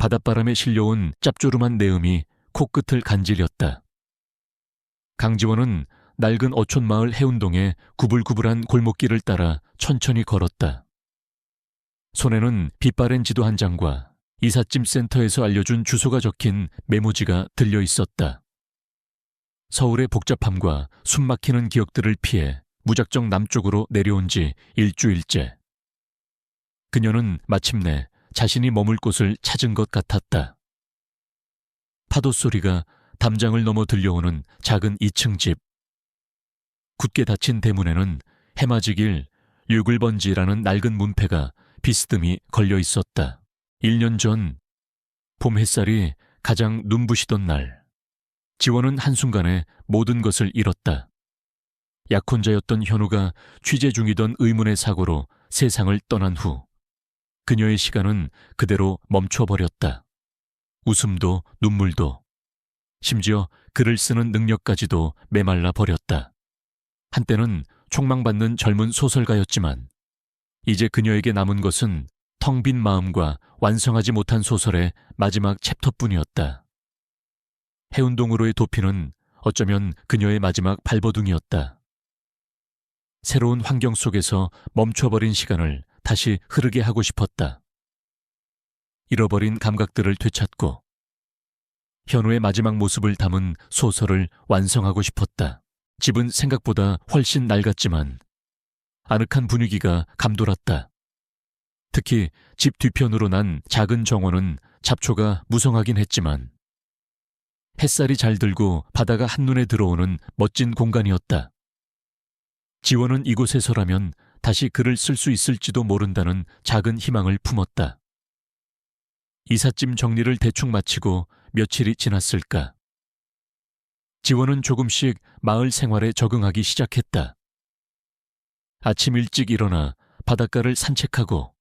바닷바람에 실려온 짭조름한 내음이 코끝을 간질렸다. 강지원은 낡은 어촌마을 해운동의 구불구불한 골목길을 따라 천천히 걸었다. 손에는 빛바랜 지도 한 장과 이삿짐 센터에서 알려준 주소가 적힌 메모지가 들려 있었다. 서울의 복잡함과 숨막히는 기억들을 피해 무작정 남쪽으로 내려온 지 일주일째. 그녀는 마침내 자신이 머물 곳을 찾은 것 같았다. 파도 소리가 담장을 넘어 들려오는 작은 2층 집. 굳게 닫힌 대문에는 해맞이길 류글번지라는 낡은 문패가 비스듬히 걸려 있었다. 1년 전 봄 햇살이 가장 눈부시던 날, 지원은 한순간에 모든 것을 잃었다. 약혼자였던 현우가 취재 중이던 의문의 사고로 세상을 떠난 후 그녀의 시간은 그대로 멈춰버렸다. 웃음도 눈물도, 심지어 글을 쓰는 능력까지도 메말라 버렸다. 한때는 촉망받는 젊은 소설가였지만 이제 그녀에게 남은 것은 텅 빈 마음과 완성하지 못한 소설의 마지막 챕터뿐이었다. 해운동으로의 도피는 어쩌면 그녀의 마지막 발버둥이었다. 새로운 환경 속에서 멈춰버린 시간을 다시 흐르게 하고 싶었다. 잃어버린 감각들을 되찾고 현우의 마지막 모습을 담은 소설을 완성하고 싶었다. 집은 생각보다 훨씬 낡았지만 아늑한 분위기가 감돌았다. 특히 집 뒤편으로 난 작은 정원은 잡초가 무성하긴 했지만 햇살이 잘 들고 바다가 한눈에 들어오는 멋진 공간이었다. 지원은 이곳에서라면 다시 글을 쓸 수 있을지도 모른다는 작은 희망을 품었다. 이삿짐 정리를 대충 마치고 며칠이 지났을까. 지원은 조금씩 마을 생활에 적응하기 시작했다. 아침 일찍 일어나 바닷가를 산책하고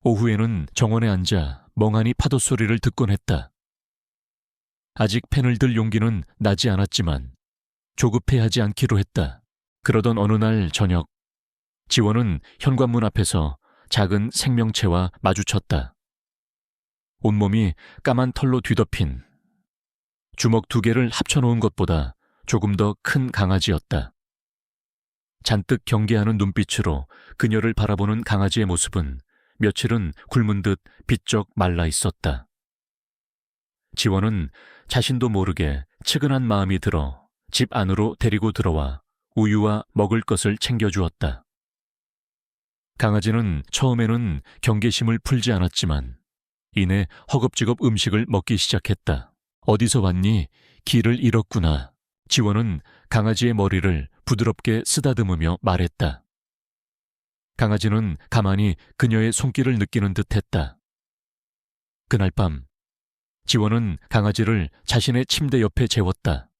오후에는 정원에 앉아 멍하니 파도 소리를 듣곤 했다. 아직 펜을 들 용기는 나지 않았지만 조급해하지 않기로 했다. 그러던 어느 날 저녁, 지원은 현관문 앞에서 작은 생명체와 마주쳤다. 온몸이 까만 털로 뒤덮인 주먹 2개를 합쳐놓은 것보다 조금 더 큰 강아지였다. 잔뜩 경계하는 눈빛으로 그녀를 바라보는 강아지의 모습은 며칠은 굶은 듯 비쩍 말라 있었다. 지원은 자신도 모르게 측은한 마음이 들어 집 안으로 데리고 들어와 우유와 먹을 것을 챙겨주었다. 강아지는 처음에는 경계심을 풀지 않았지만 이내 허겁지겁 음식을 먹기 시작했다. 어디서 왔니? 길을 잃었구나. 지원은 강아지의 머리를 부드럽게 쓰다듬으며 말했다. 강아지는 가만히 그녀의 손길을 느끼는 듯했다. 그날 밤, 지원은 강아지를 자신의 침대 옆에 재웠다.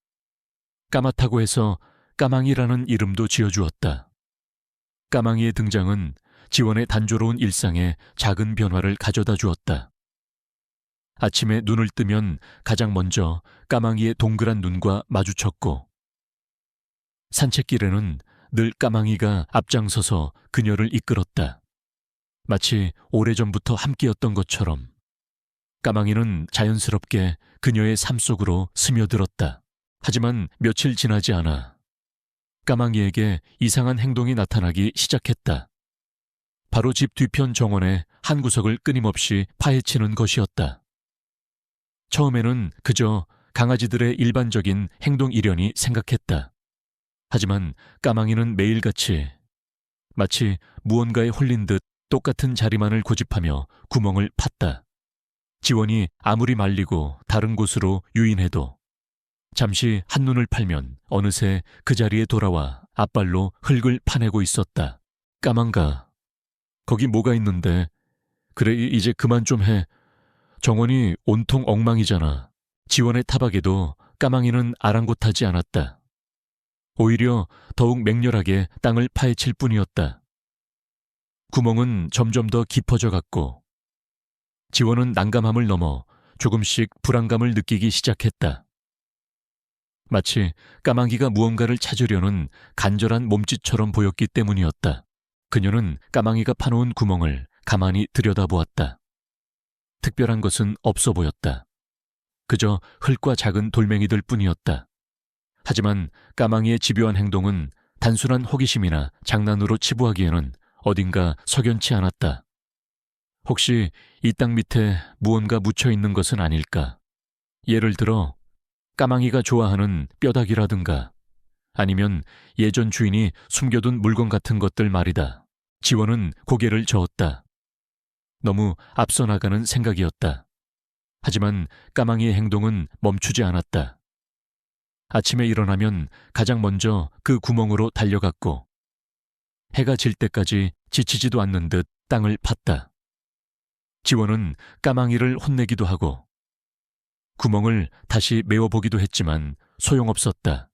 까맣다고 해서 까망이라는 이름도 지어주었다. 까망이의 등장은 지원의 단조로운 일상에 작은 변화를 가져다 주었다. 아침에 눈을 뜨면 가장 먼저 까망이의 동그란 눈과 마주쳤고 산책길에는 늘 까망이가 앞장서서 그녀를 이끌었다. 마치 오래전부터 함께였던 것처럼 까망이는 자연스럽게 그녀의 삶 속으로 스며들었다. 하지만 며칠 지나지 않아 까망이에게 이상한 행동이 나타나기 시작했다. 바로 집 뒤편 정원의 한 구석을 끊임없이 파헤치는 것이었다. 처음에는 그저 강아지들의 일반적인 행동 일련이 생각했다. 하지만 까망이는 매일같이 마치 무언가에 홀린 듯 똑같은 자리만을 고집하며 구멍을 팠다. 지원이 아무리 말리고 다른 곳으로 유인해도 잠시 한눈을 팔면 어느새 그 자리에 돌아와 앞발로 흙을 파내고 있었다. 까망가, 거기 뭐가 있는데? 그래, 이제 그만 좀 해. 정원이 온통 엉망이잖아. 지원의 타박에도 까망이는 아랑곳하지 않았다. 오히려 더욱 맹렬하게 땅을 파헤칠 뿐이었다. 구멍은 점점 더 깊어져 갔고 지원은 난감함을 넘어 조금씩 불안감을 느끼기 시작했다. 마치 까망이가 무언가를 찾으려는 간절한 몸짓처럼 보였기 때문이었다. 그녀는 까망이가 파놓은 구멍을 가만히 들여다보았다. 특별한 것은 없어 보였다. 그저 흙과 작은 돌멩이들 뿐이었다. 하지만 까망이의 집요한 행동은 단순한 호기심이나 장난으로 치부하기에는 어딘가 석연치 않았다. 혹시 이 땅 밑에 무언가 묻혀 있는 것은 아닐까? 예를 들어 까망이가 좋아하는 뼈다귀라든가 아니면 예전 주인이 숨겨둔 물건 같은 것들 말이다. 지원은 고개를 저었다. 너무 앞서 나가는 생각이었다. 하지만 까망이의 행동은 멈추지 않았다. 아침에 일어나면 가장 먼저 그 구멍으로 달려갔고 해가 질 때까지 지치지도 않는 듯 땅을 팠다. 지원은 까망이를 혼내기도 하고 구멍을 다시 메워보기도 했지만 소용없었다.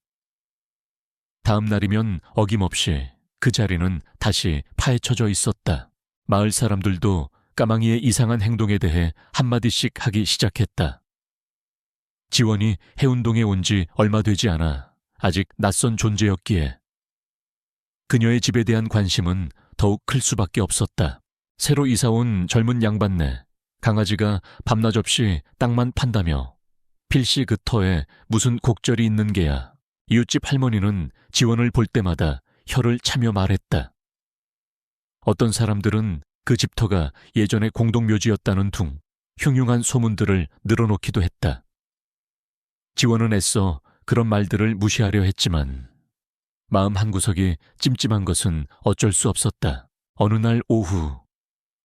다음 날이면 어김없이 그 자리는 다시 파헤쳐져 있었다. 마을 사람들도 까망이의 이상한 행동에 대해 한마디씩 하기 시작했다. 지원이 해운동에 온 지 얼마 되지 않아 아직 낯선 존재였기에 그녀의 집에 대한 관심은 더욱 클 수밖에 없었다. 새로 이사온 젊은 양반네, 강아지가 밤낮 없이 땅만 판다며 필시 그 터에 무슨 곡절이 있는 게야. 이웃집 할머니는 지원을 볼 때마다 혀를 차며 말했다. 어떤 사람들은 그 집터가 예전에 공동묘지였다는 둥 흉흉한 소문들을 늘어놓기도 했다. 지원은 애써 그런 말들을 무시하려 했지만 마음 한구석이 찜찜한 것은 어쩔 수 없었다. 어느 날 오후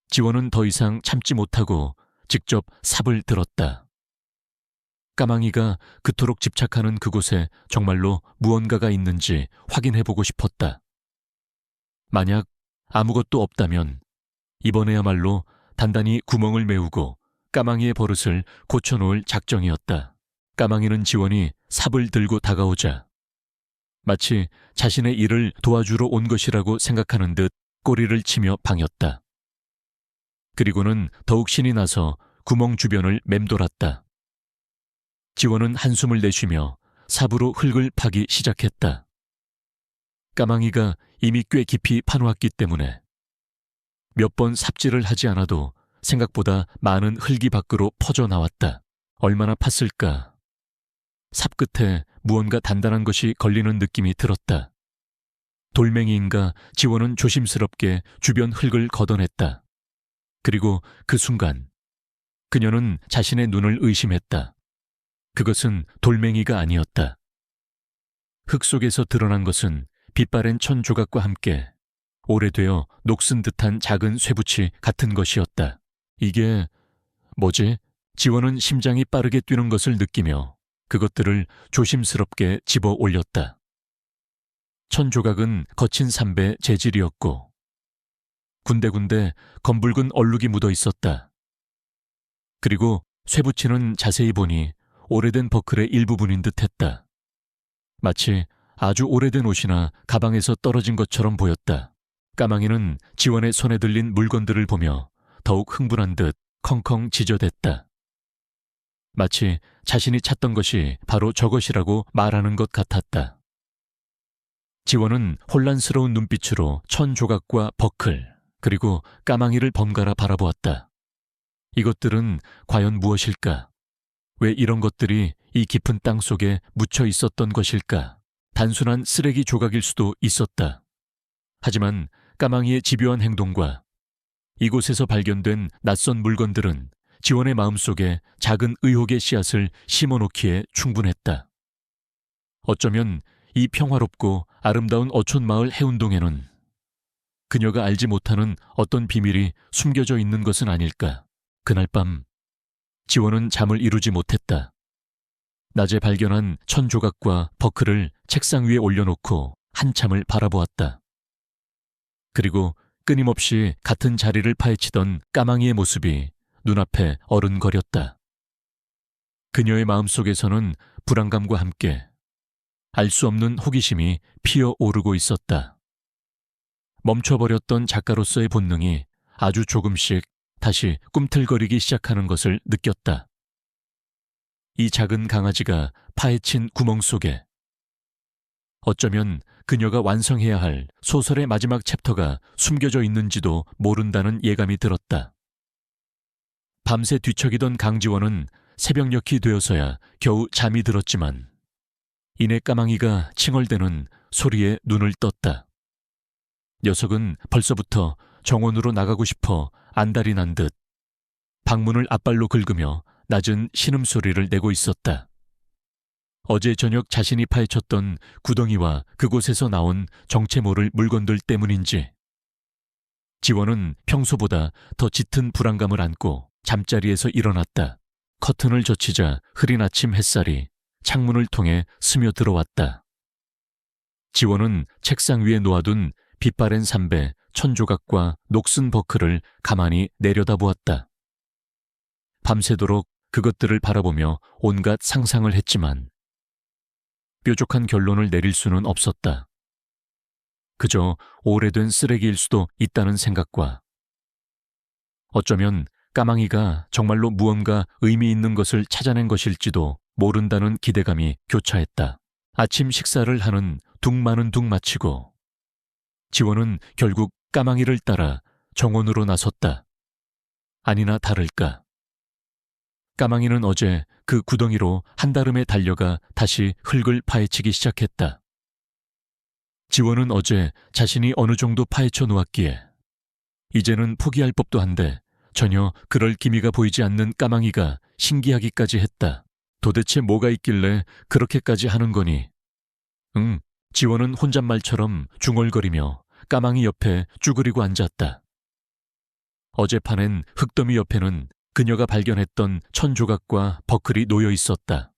지원은 더 이상 참지 못하고 직접 삽을 들었다. 까망이가 그토록 집착하는 그곳에 정말로 무언가가 있는지 확인해보고 싶었다. 만약 아무것도 없다면 이번에야말로 단단히 구멍을 메우고 까망이의 버릇을 고쳐놓을 작정이었다. 까망이는 지원이 삽을 들고 다가오자 마치 자신의 일을 도와주러 온 것이라고 생각하는 듯 꼬리를 치며 방였다. 그리고는 더욱 신이 나서 구멍 주변을 맴돌았다. 지원은 한숨을 내쉬며 삽으로 흙을 파기 시작했다. 까망이가 이미 꽤 깊이 파놓았기 때문에 몇 번 삽질을 하지 않아도 생각보다 많은 흙이 밖으로 퍼져 나왔다. 얼마나 팠을까? 삽 끝에 무언가 단단한 것이 걸리는 느낌이 들었다. 돌멩이인가 지원은 조심스럽게 주변 흙을 걷어냈다. 그리고 그 순간 그녀는 자신의 눈을 의심했다. 그것은 돌멩이가 아니었다. 흙 속에서 드러난 것은 빛바랜 천 조각과 함께 오래되어 녹슨 듯한 작은 쇠붙이 같은 것이었다. 이게 뭐지? 지원은 심장이 빠르게 뛰는 것을 느끼며 그것들을 조심스럽게 집어 올렸다. 천 조각은 거친 삼배 재질이었고 군데군데 검붉은 얼룩이 묻어 있었다. 그리고 쇠붙이는 자세히 보니 오래된 버클의 일부분인 듯했다. 마치 아주 오래된 옷이나 가방에서 떨어진 것처럼 보였다. 까망이는 지원의 손에 들린 물건들을 보며 더욱 흥분한 듯 컹컹 지저댔다. 마치 자신이 찾던 것이 바로 저것이라고 말하는 것 같았다. 지원은 혼란스러운 눈빛으로 천 조각과 버클 그리고 까망이를 번갈아 바라보았다. 이것들은 과연 무엇일까? 왜 이런 것들이 이 깊은 땅 속에 묻혀 있었던 것일까? 단순한 쓰레기 조각일 수도 있었다. 하지만 까망이의 집요한 행동과 이곳에서 발견된 낯선 물건들은 지원의 마음속에 작은 의혹의 씨앗을 심어놓기에 충분했다. 어쩌면 이 평화롭고 아름다운 어촌마을 해운동에는 그녀가 알지 못하는 어떤 비밀이 숨겨져 있는 것은 아닐까. 그날 밤 지원은 잠을 이루지 못했다. 낮에 발견한 천 조각과 버클을 책상 위에 올려놓고 한참을 바라보았다. 그리고 끊임없이 같은 자리를 파헤치던 까망이의 모습이 눈앞에 어른거렸다. 그녀의 마음속에서는 불안감과 함께 알 수 없는 호기심이 피어오르고 있었다. 멈춰버렸던 작가로서의 본능이 아주 조금씩 다시 꿈틀거리기 시작하는 것을 느꼈다. 이 작은 강아지가 파헤친 구멍 속에 어쩌면 그녀가 완성해야 할 소설의 마지막 챕터가 숨겨져 있는지도 모른다는 예감이 들었다. 밤새 뒤척이던 강지원은 새벽녘이 되어서야 겨우 잠이 들었지만 이내 까망이가 칭얼대는 소리에 눈을 떴다. 녀석은 벌써부터 정원으로 나가고 싶어 안달이 난 듯 방문을 앞발로 긁으며 낮은 신음소리를 내고 있었다. 어제 저녁 자신이 파헤쳤던 구덩이와 그곳에서 나온 정체 모를 물건들 때문인지 지원은 평소보다 더 짙은 불안감을 안고 잠자리에서 일어났다. 커튼을 젖히자 흐린 아침 햇살이 창문을 통해 스며들어왔다. 지원은 책상 위에 놓아둔 빛바랜 삼배, 천조각과 녹슨 버클을 가만히 내려다보았다. 밤새도록 그것들을 바라보며 온갖 상상을 했지만 뾰족한 결론을 내릴 수는 없었다. 그저 오래된 쓰레기일 수도 있다는 생각과 어쩌면 까망이가 정말로 무언가 의미 있는 것을 찾아낸 것일지도 모른다는 기대감이 교차했다. 아침 식사를 하는 둥 마치고 지원은 결국 까망이를 따라 정원으로 나섰다. 아니나 다를까. 까망이는 어제 그 구덩이로 한다름에 달려가 다시 흙을 파헤치기 시작했다. 지원은 어제 자신이 어느 정도 파헤쳐 놓았기에 이제는 포기할 법도 한데 전혀 그럴 기미가 보이지 않는 까망이가 신기하기까지 했다. 도대체 뭐가 있길래 그렇게까지 하는 거니? 지원은 혼잣말처럼 중얼거리며 까망이 옆에 쭈그리고 앉았다. 어젯밤엔 흙더미 옆에는 그녀가 발견했던 천조각과 버클이 놓여 있었다.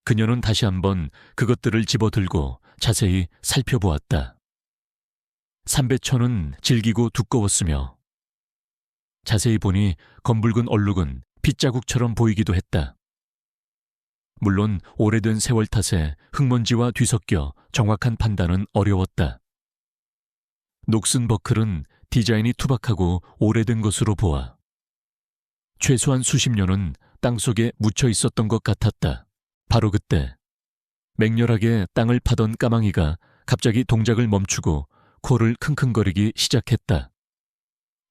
그녀는 다시 한번 그것들을 집어들고 자세히 살펴보았다. 삼배천은 질기고 두꺼웠으며 자세히 보니 검붉은 얼룩은 핏자국처럼 보이기도 했다. 물론 오래된 세월 탓에 흙먼지와 뒤섞여 정확한 판단은 어려웠다. 녹슨 버클은 디자인이 투박하고 오래된 것으로 보아 최소한 수십 년은 땅속에 묻혀 있었던 것 같았다. 바로 그때 맹렬하게 땅을 파던 까망이가 갑자기 동작을 멈추고 코를 킁킁거리기 시작했다.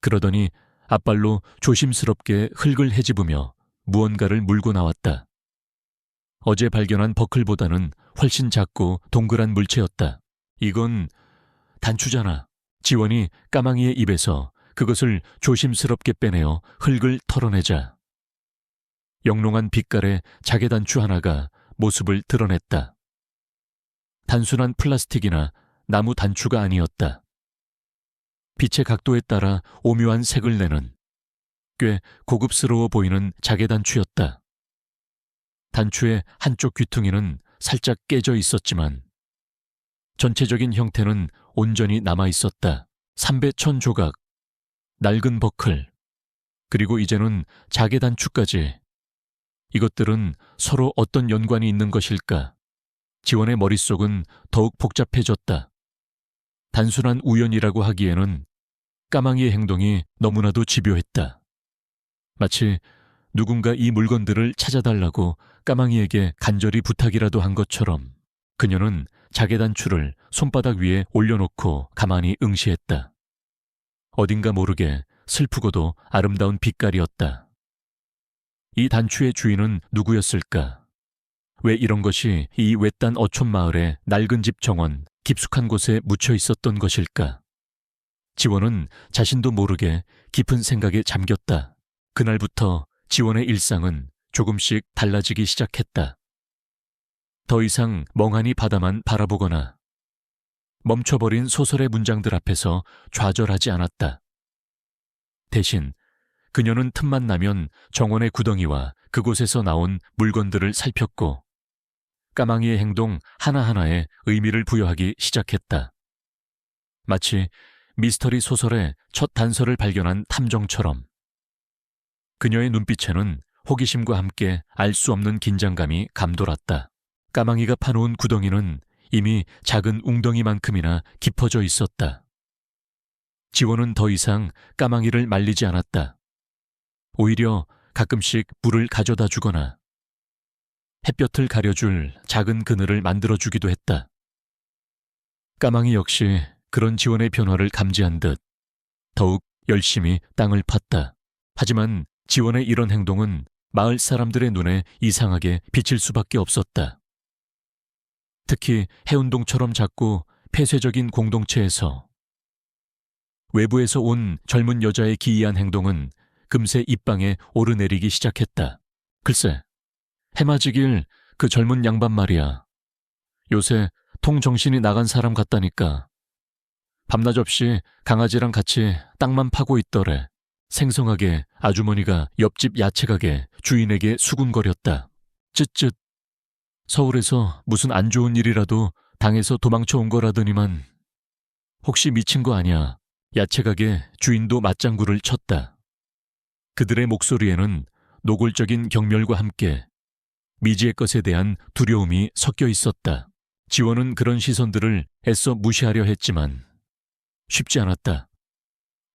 그러더니 앞발로 조심스럽게 흙을 헤집으며 무언가를 물고 나왔다. 어제 발견한 버클보다는 훨씬 작고 동그란 물체였다. 이건 단추잖아. 지원이 까망이의 입에서 그것을 조심스럽게 빼내어 흙을 털어내자 영롱한 빛깔의 자개 단추 하나가 모습을 드러냈다. 단순한 플라스틱이나 나무 단추가 아니었다. 빛의 각도에 따라 오묘한 색을 내는 꽤 고급스러워 보이는 자개 단추였다. 단추의 한쪽 귀퉁이는 살짝 깨져 있었지만 전체적인 형태는 온전히 남아 있었다. 삼배천 조각, 낡은 버클, 그리고 이제는 자개 단추까지. 이것들은 서로 어떤 연관이 있는 것일까? 지원의 머릿속은 더욱 복잡해졌다. 단순한 우연이라고 하기에는 까망이의 행동이 너무나도 집요했다. 마치 누군가 이 물건들을 찾아달라고 까망이에게 간절히 부탁이라도 한 것처럼 그녀는 자개 단추를 손바닥 위에 올려놓고 가만히 응시했다. 어딘가 모르게 슬프고도 아름다운 빛깔이었다. 이 단추의 주인은 누구였을까? 왜 이런 것이 이 외딴 어촌 마을의 낡은 집 정원 깊숙한 곳에 묻혀 있었던 것일까? 지원은 자신도 모르게 깊은 생각에 잠겼다. 그날부터 지원의 일상은 조금씩 달라지기 시작했다. 더 이상 멍하니 바다만 바라보거나 멈춰버린 소설의 문장들 앞에서 좌절하지 않았다. 대신 그녀는 틈만 나면 정원의 구덩이와 그곳에서 나온 물건들을 살폈고 까망이의 행동 하나하나에 의미를 부여하기 시작했다. 마치 미스터리 소설의 첫 단서를 발견한 탐정처럼 그녀의 눈빛에는 호기심과 함께 알 수 없는 긴장감이 감돌았다. 까망이가 파놓은 구덩이는 이미 작은 웅덩이만큼이나 깊어져 있었다. 지원은 더 이상 까망이를 말리지 않았다. 오히려 가끔씩 물을 가져다 주거나 햇볕을 가려줄 작은 그늘을 만들어주기도 했다. 까망이 역시 그런 지원의 변화를 감지한 듯 더욱 열심히 땅을 팠다. 하지만 지원의 이런 행동은 마을 사람들의 눈에 이상하게 비칠 수밖에 없었다. 특히 해운동처럼 작고 폐쇄적인 공동체에서 외부에서 온 젊은 여자의 기이한 행동은 금세 입방에 오르내리기 시작했다. 글쎄, 해맞이길 그 젊은 양반 말이야. 요새 통정신이 나간 사람 같다니까. 밤낮 없이 강아지랑 같이 땅만 파고 있더래. 생성하게 아주머니가 옆집 야채가게 주인에게 수군거렸다. 쯧쯧. 서울에서 무슨 안 좋은 일이라도 당해서 도망쳐 온 거라더니만 혹시 미친 거 아냐. 야채가게 주인도 맞장구를 쳤다. 그들의 목소리에는 노골적인 경멸과 함께 미지의 것에 대한 두려움이 섞여 있었다. 지원은 그런 시선들을 애써 무시하려 했지만 쉽지 않았다.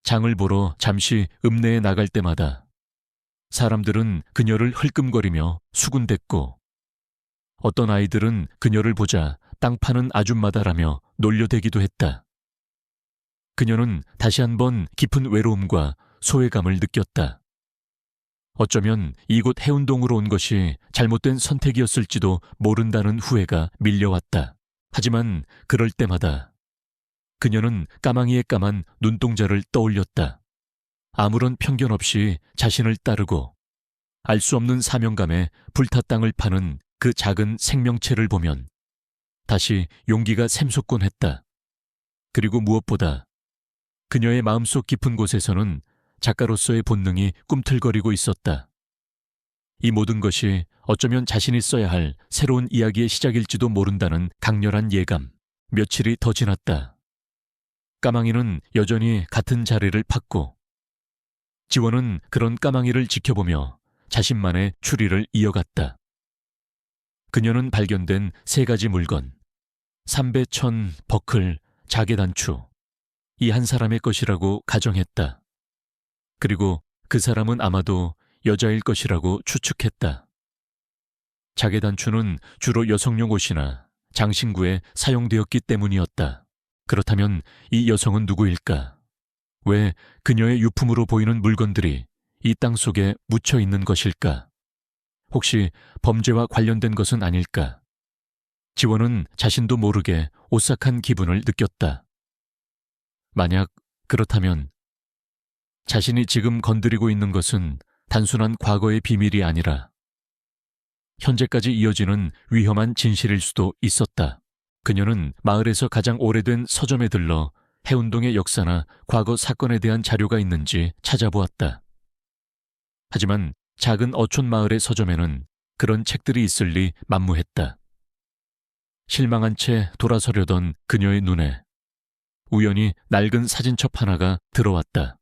장을 보러 잠시 읍내에 나갈 때마다 사람들은 그녀를 흘끔거리며 수군댔고 어떤 아이들은 그녀를 보자 땅 파는 아줌마다라며 놀려대기도 했다. 그녀는 다시 한번 깊은 외로움과 소외감을 느꼈다. 어쩌면 이곳 해운동으로 온 것이 잘못된 선택이었을지도 모른다는 후회가 밀려왔다. 하지만 그럴 때마다 그녀는 까망이의 까만 눈동자를 떠올렸다. 아무런 편견 없이 자신을 따르고 알 수 없는 사명감에 불타 땅을 파는 그 작은 생명체를 보면 다시 용기가 샘솟곤 했다. 그리고 무엇보다 그녀의 마음속 깊은 곳에서는 작가로서의 본능이 꿈틀거리고 있었다. 이 모든 것이 어쩌면 자신이 써야 할 새로운 이야기의 시작일지도 모른다는 강렬한 예감. 며칠이 더 지났다. 까망이는 여전히 같은 자리를 팠고 지원은 그런 까망이를 지켜보며 자신만의 추리를 이어갔다. 그녀는 발견된 3가지 물건, 삼배천, 버클, 자개단추, 이 한 사람의 것이라고 가정했다. 그리고 그 사람은 아마도 여자일 것이라고 추측했다. 자개단추는 주로 여성용 옷이나 장신구에 사용되었기 때문이었다. 그렇다면 이 여성은 누구일까? 왜 그녀의 유품으로 보이는 물건들이 이 땅 속에 묻혀 있는 것일까? 혹시 범죄와 관련된 것은 아닐까? 지원은 자신도 모르게 오싹한 기분을 느꼈다. 만약 그렇다면 자신이 지금 건드리고 있는 것은 단순한 과거의 비밀이 아니라 현재까지 이어지는 위험한 진실일 수도 있었다. 그녀는 마을에서 가장 오래된 서점에 들러 해운동의 역사나 과거 사건에 대한 자료가 있는지 찾아보았다. 하지만 작은 어촌 마을의 서점에는 그런 책들이 있을 리 만무했다. 실망한 채 돌아서려던 그녀의 눈에 우연히 낡은 사진첩 하나가 들어왔다.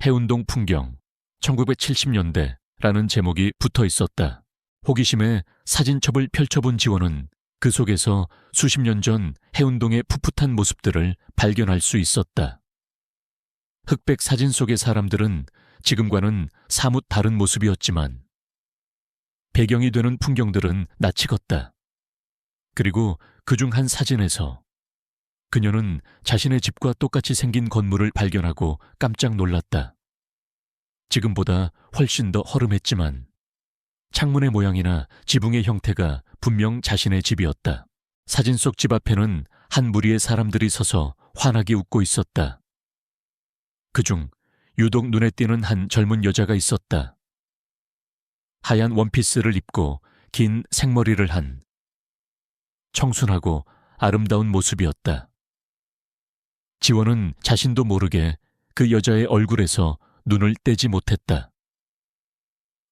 해운동 풍경, 1970년대라는 제목이 붙어 있었다. 호기심에 사진첩을 펼쳐본 지원은 그 속에서 수십 년 전 해운동의 풋풋한 모습들을 발견할 수 있었다. 흑백 사진 속의 사람들은 지금과는 사뭇 다른 모습이었지만 배경이 되는 풍경들은 낯이 걷다. 그리고 그중 한 사진에서 그녀는 자신의 집과 똑같이 생긴 건물을 발견하고 깜짝 놀랐다. 지금보다 훨씬 더 허름했지만 창문의 모양이나 지붕의 형태가 분명 자신의 집이었다. 사진 속 집 앞에는 한 무리의 사람들이 서서 환하게 웃고 있었다. 그중 유독 눈에 띄는 한 젊은 여자가 있었다. 하얀 원피스를 입고 긴 생머리를 한 청순하고 아름다운 모습이었다. 지원은 자신도 모르게 그 여자의 얼굴에서 눈을 떼지 못했다.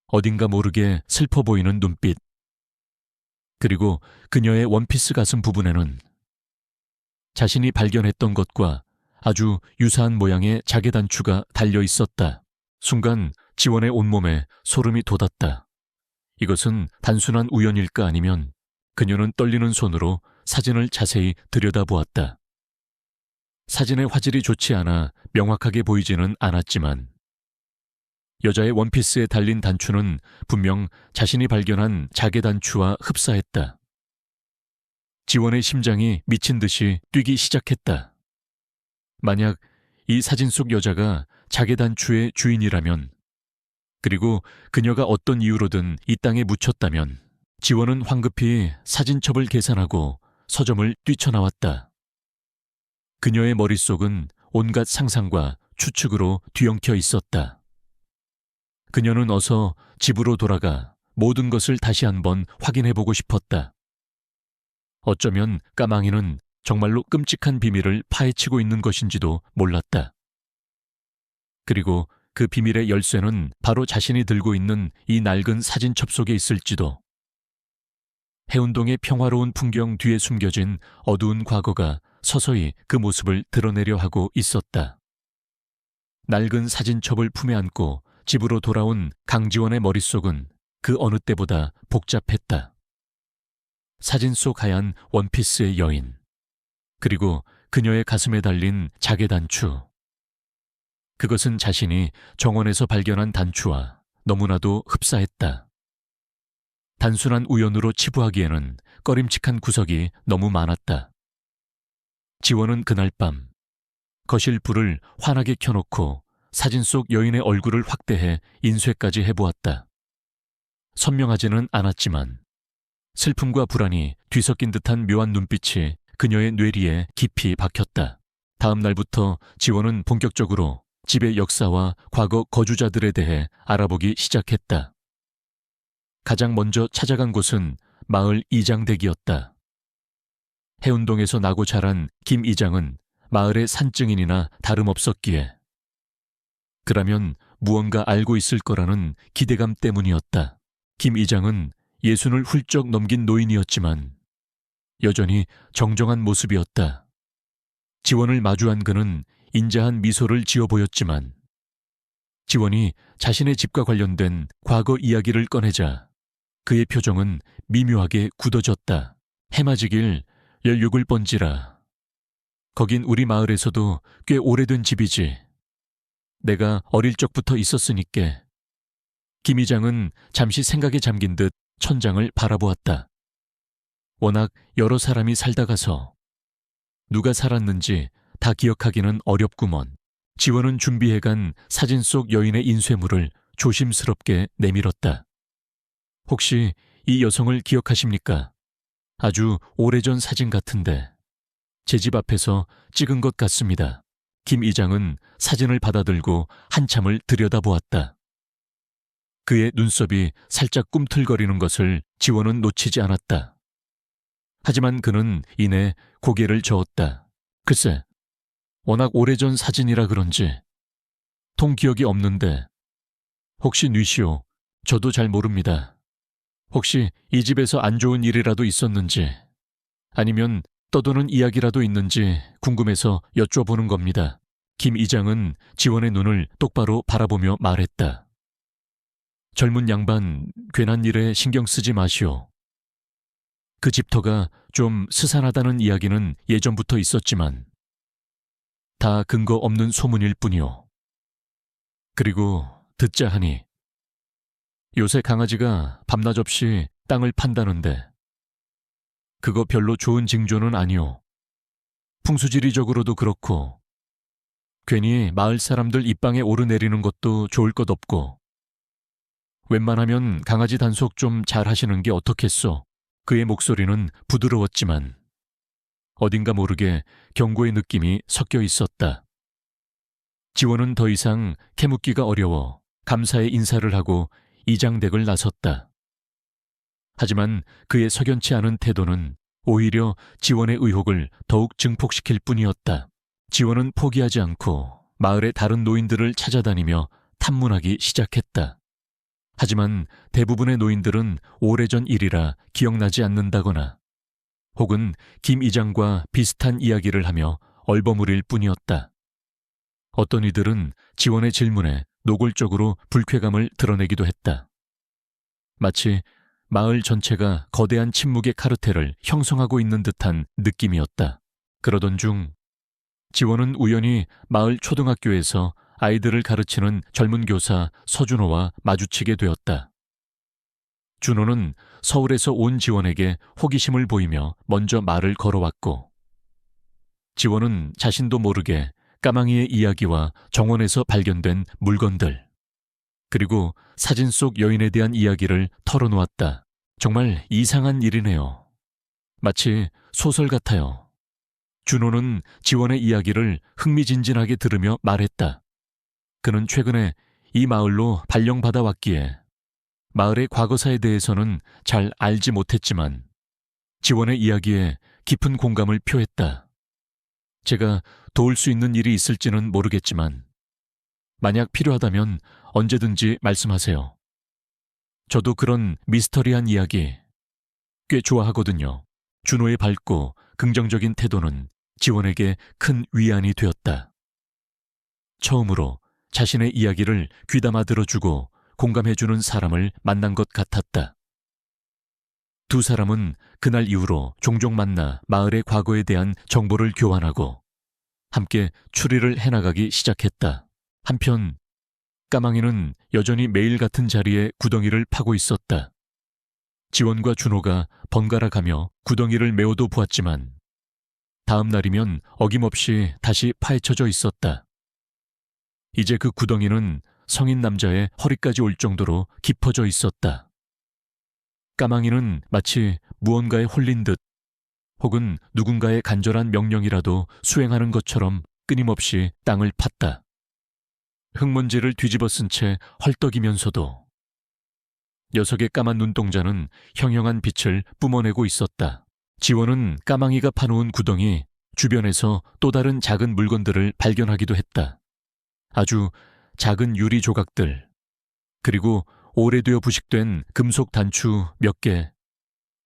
어딘가 모르게 슬퍼 보이는 눈빛, 그리고 그녀의 원피스 가슴 부분에는 자신이 발견했던 것과 아주 유사한 모양의 자개단추가 달려 있었다. 순간 지원의 온몸에 소름이 돋았다. 이것은 단순한 우연일까 아니면 그녀는 떨리는 손으로 사진을 자세히 들여다보았다. 사진의 화질이 좋지 않아 명확하게 보이지는 않았지만 여자의 원피스에 달린 단추는 분명 자신이 발견한 자개단추와 흡사했다. 지원의 심장이 미친 듯이 뛰기 시작했다. 만약 이 사진 속 여자가 자개단추의 주인이라면 그리고 그녀가 어떤 이유로든 이 땅에 묻혔다면 지원은 황급히 사진첩을 계산하고 서점을 뛰쳐나왔다. 그녀의 머릿속은 온갖 상상과 추측으로 뒤엉켜 있었다. 그녀는 어서 집으로 돌아가 모든 것을 다시 한번 확인해보고 싶었다. 어쩌면 까망이는 정말로 끔찍한 비밀을 파헤치고 있는 것인지도 몰랐다. 그리고 그 비밀의 열쇠는 바로 자신이 들고 있는 이 낡은 사진첩 속에 있을지도. 해운동의 평화로운 풍경 뒤에 숨겨진 어두운 과거가 서서히 그 모습을 드러내려 하고 있었다. 낡은 사진첩을 품에 안고 집으로 돌아온 강지원의 머릿속은 그 어느 때보다 복잡했다. 사진 속 하얀 원피스의 여인, 그리고 그녀의 가슴에 달린 자개 단추. 그것은 자신이 정원에서 발견한 단추와 너무나도 흡사했다. 단순한 우연으로 치부하기에는 꺼림칙한 구석이 너무 많았다. 지원은 그날 밤 거실 불을 환하게 켜놓고 사진 속 여인의 얼굴을 확대해 인쇄까지 해보았다. 선명하지는 않았지만 슬픔과 불안이 뒤섞인 듯한 묘한 눈빛이 그녀의 뇌리에 깊이 박혔다. 다음 날부터 지원은 본격적으로 집의 역사와 과거 거주자들에 대해 알아보기 시작했다. 가장 먼저 찾아간 곳은 마을 이장댁이었다. 해운동에서 나고 자란 김 이장은 마을의 산증인이나 다름없었기에 그라면 무언가 알고 있을 거라는 기대감 때문이었다. 김 이장은 60을 훌쩍 넘긴 노인이었지만 여전히 정정한 모습이었다. 지원을 마주한 그는 인자한 미소를 지어 보였지만 지원이 자신의 집과 관련된 과거 이야기를 꺼내자 그의 표정은 미묘하게 굳어졌다. 해맞이길 16을 번지라. 거긴 우리 마을에서도 꽤 오래된 집이지. 내가 어릴 적부터 있었으니께. 김 이장은 잠시 생각에 잠긴 듯 천장을 바라보았다. 워낙 여러 사람이 살다 가서 누가 살았는지 다 기억하기는 어렵구먼. 지원은 준비해간 사진 속 여인의 인쇄물을 조심스럽게 내밀었다. 혹시 이 여성을 기억하십니까? 아주 오래전 사진 같은데 제 집 앞에서 찍은 것 같습니다. 김 이장은 사진을 받아들고 한참을 들여다보았다. 그의 눈썹이 살짝 꿈틀거리는 것을 지원은 놓치지 않았다. 하지만 그는 이내 고개를 저었다. 글쎄, 워낙 오래전 사진이라 그런지 통 기억이 없는데 혹시 뉘시오? 저도 잘 모릅니다. 혹시 이 집에서 안 좋은 일이라도 있었는지 아니면 떠도는 이야기라도 있는지 궁금해서 여쭤보는 겁니다. 김 이장은 지원의 눈을 똑바로 바라보며 말했다. 젊은 양반, 괜한 일에 신경 쓰지 마시오. 그 집터가 좀 스산하다는 이야기는 예전부터 있었지만 다 근거 없는 소문일 뿐이오. 그리고 듣자 하니 요새 강아지가 밤낮 없이 땅을 판다는데 그거 별로 좋은 징조는 아니오. 풍수지리적으로도 그렇고 괜히 마을 사람들 입방에 오르내리는 것도 좋을 것 없고 웬만하면 강아지 단속 좀 잘 하시는 게 어떻겠소. 그의 목소리는 부드러웠지만 어딘가 모르게 경고의 느낌이 섞여 있었다. 지원은 더 이상 캐묻기가 어려워 감사의 인사를 하고 이장댁을 나섰다. 하지만 그의 석연치 않은 태도는 오히려 지원의 의혹을 더욱 증폭시킬 뿐이었다. 지원은 포기하지 않고 마을의 다른 노인들을 찾아다니며 탐문하기 시작했다. 하지만 대부분의 노인들은 오래전 일이라 기억나지 않는다거나 혹은 김 이장과 비슷한 이야기를 하며 얼버무릴 뿐이었다. 어떤 이들은 지원의 질문에 노골적으로 불쾌감을 드러내기도 했다. 마치 마을 전체가 거대한 침묵의 카르텔을 형성하고 있는 듯한 느낌이었다. 그러던 중 지원은 우연히 마을 초등학교에서 아이들을 가르치는 젊은 교사 서준호와 마주치게 되었다. 준호는 서울에서 온 지원에게 호기심을 보이며 먼저 말을 걸어왔고 지원은 자신도 모르게 까망이의 이야기와 정원에서 발견된 물건들 그리고 사진 속 여인에 대한 이야기를 털어놓았다. 정말 이상한 일이네요. 마치 소설 같아요. 준호는 지원의 이야기를 흥미진진하게 들으며 말했다. 그는 최근에 이 마을로 발령받아 왔기에 마을의 과거사에 대해서는 잘 알지 못했지만 지원의 이야기에 깊은 공감을 표했다. 제가 도울 수 있는 일이 있을지는 모르겠지만 만약 필요하다면 언제든지 말씀하세요. 저도 그런 미스터리한 이야기 꽤 좋아하거든요. 준호의 밝고 긍정적인 태도는 지원에게 큰 위안이 되었다. 처음으로 자신의 이야기를 귀담아 들어주고 공감해주는 사람을 만난 것 같았다. 두 사람은 그날 이후로 종종 만나 마을의 과거에 대한 정보를 교환하고 함께 추리를 해나가기 시작했다. 한편 까망이는 여전히 매일 같은 자리에 구덩이를 파고 있었다. 지원과 준호가 번갈아 가며 구덩이를 메워도 보았지만 다음 날이면 어김없이 다시 파헤쳐져 있었다. 이제 그 구덩이는 성인 남자의 허리까지 올 정도로 깊어져 있었다. 까망이는 마치 무언가에 홀린 듯 혹은 누군가의 간절한 명령이라도 수행하는 것처럼 끊임없이 땅을 팠다. 흙먼지를 뒤집어 쓴 채 헐떡이면서도 녀석의 까만 눈동자는 형형한 빛을 뿜어내고 있었다. 지원은 까망이가 파놓은 구덩이 주변에서 또 다른 작은 물건들을 발견하기도 했다. 아주 작은 유리 조각들, 그리고 오래되어 부식된 금속 단추 몇 개.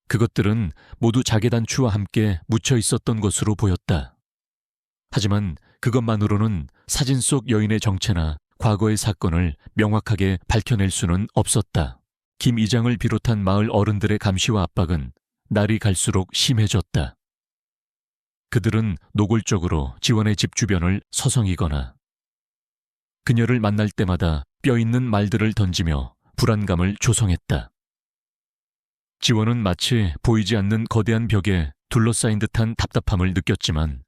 그것들은 모두 자개 단추와 함께 묻혀 있었던 것으로 보였다. 하지만 그것만으로는 사진 속 여인의 정체나 과거의 사건을 명확하게 밝혀낼 수는 없었다. 김 이장을 비롯한 마을 어른들의 감시와 압박은 날이 갈수록 심해졌다. 그들은 노골적으로 지원의 집 주변을 서성이거나 그녀를 만날 때마다 뼈있는 말들을 던지며 불안감을 조성했다. 지원은 마치 보이지 않는 거대한 벽에 둘러싸인 듯한 답답함을 느꼈지만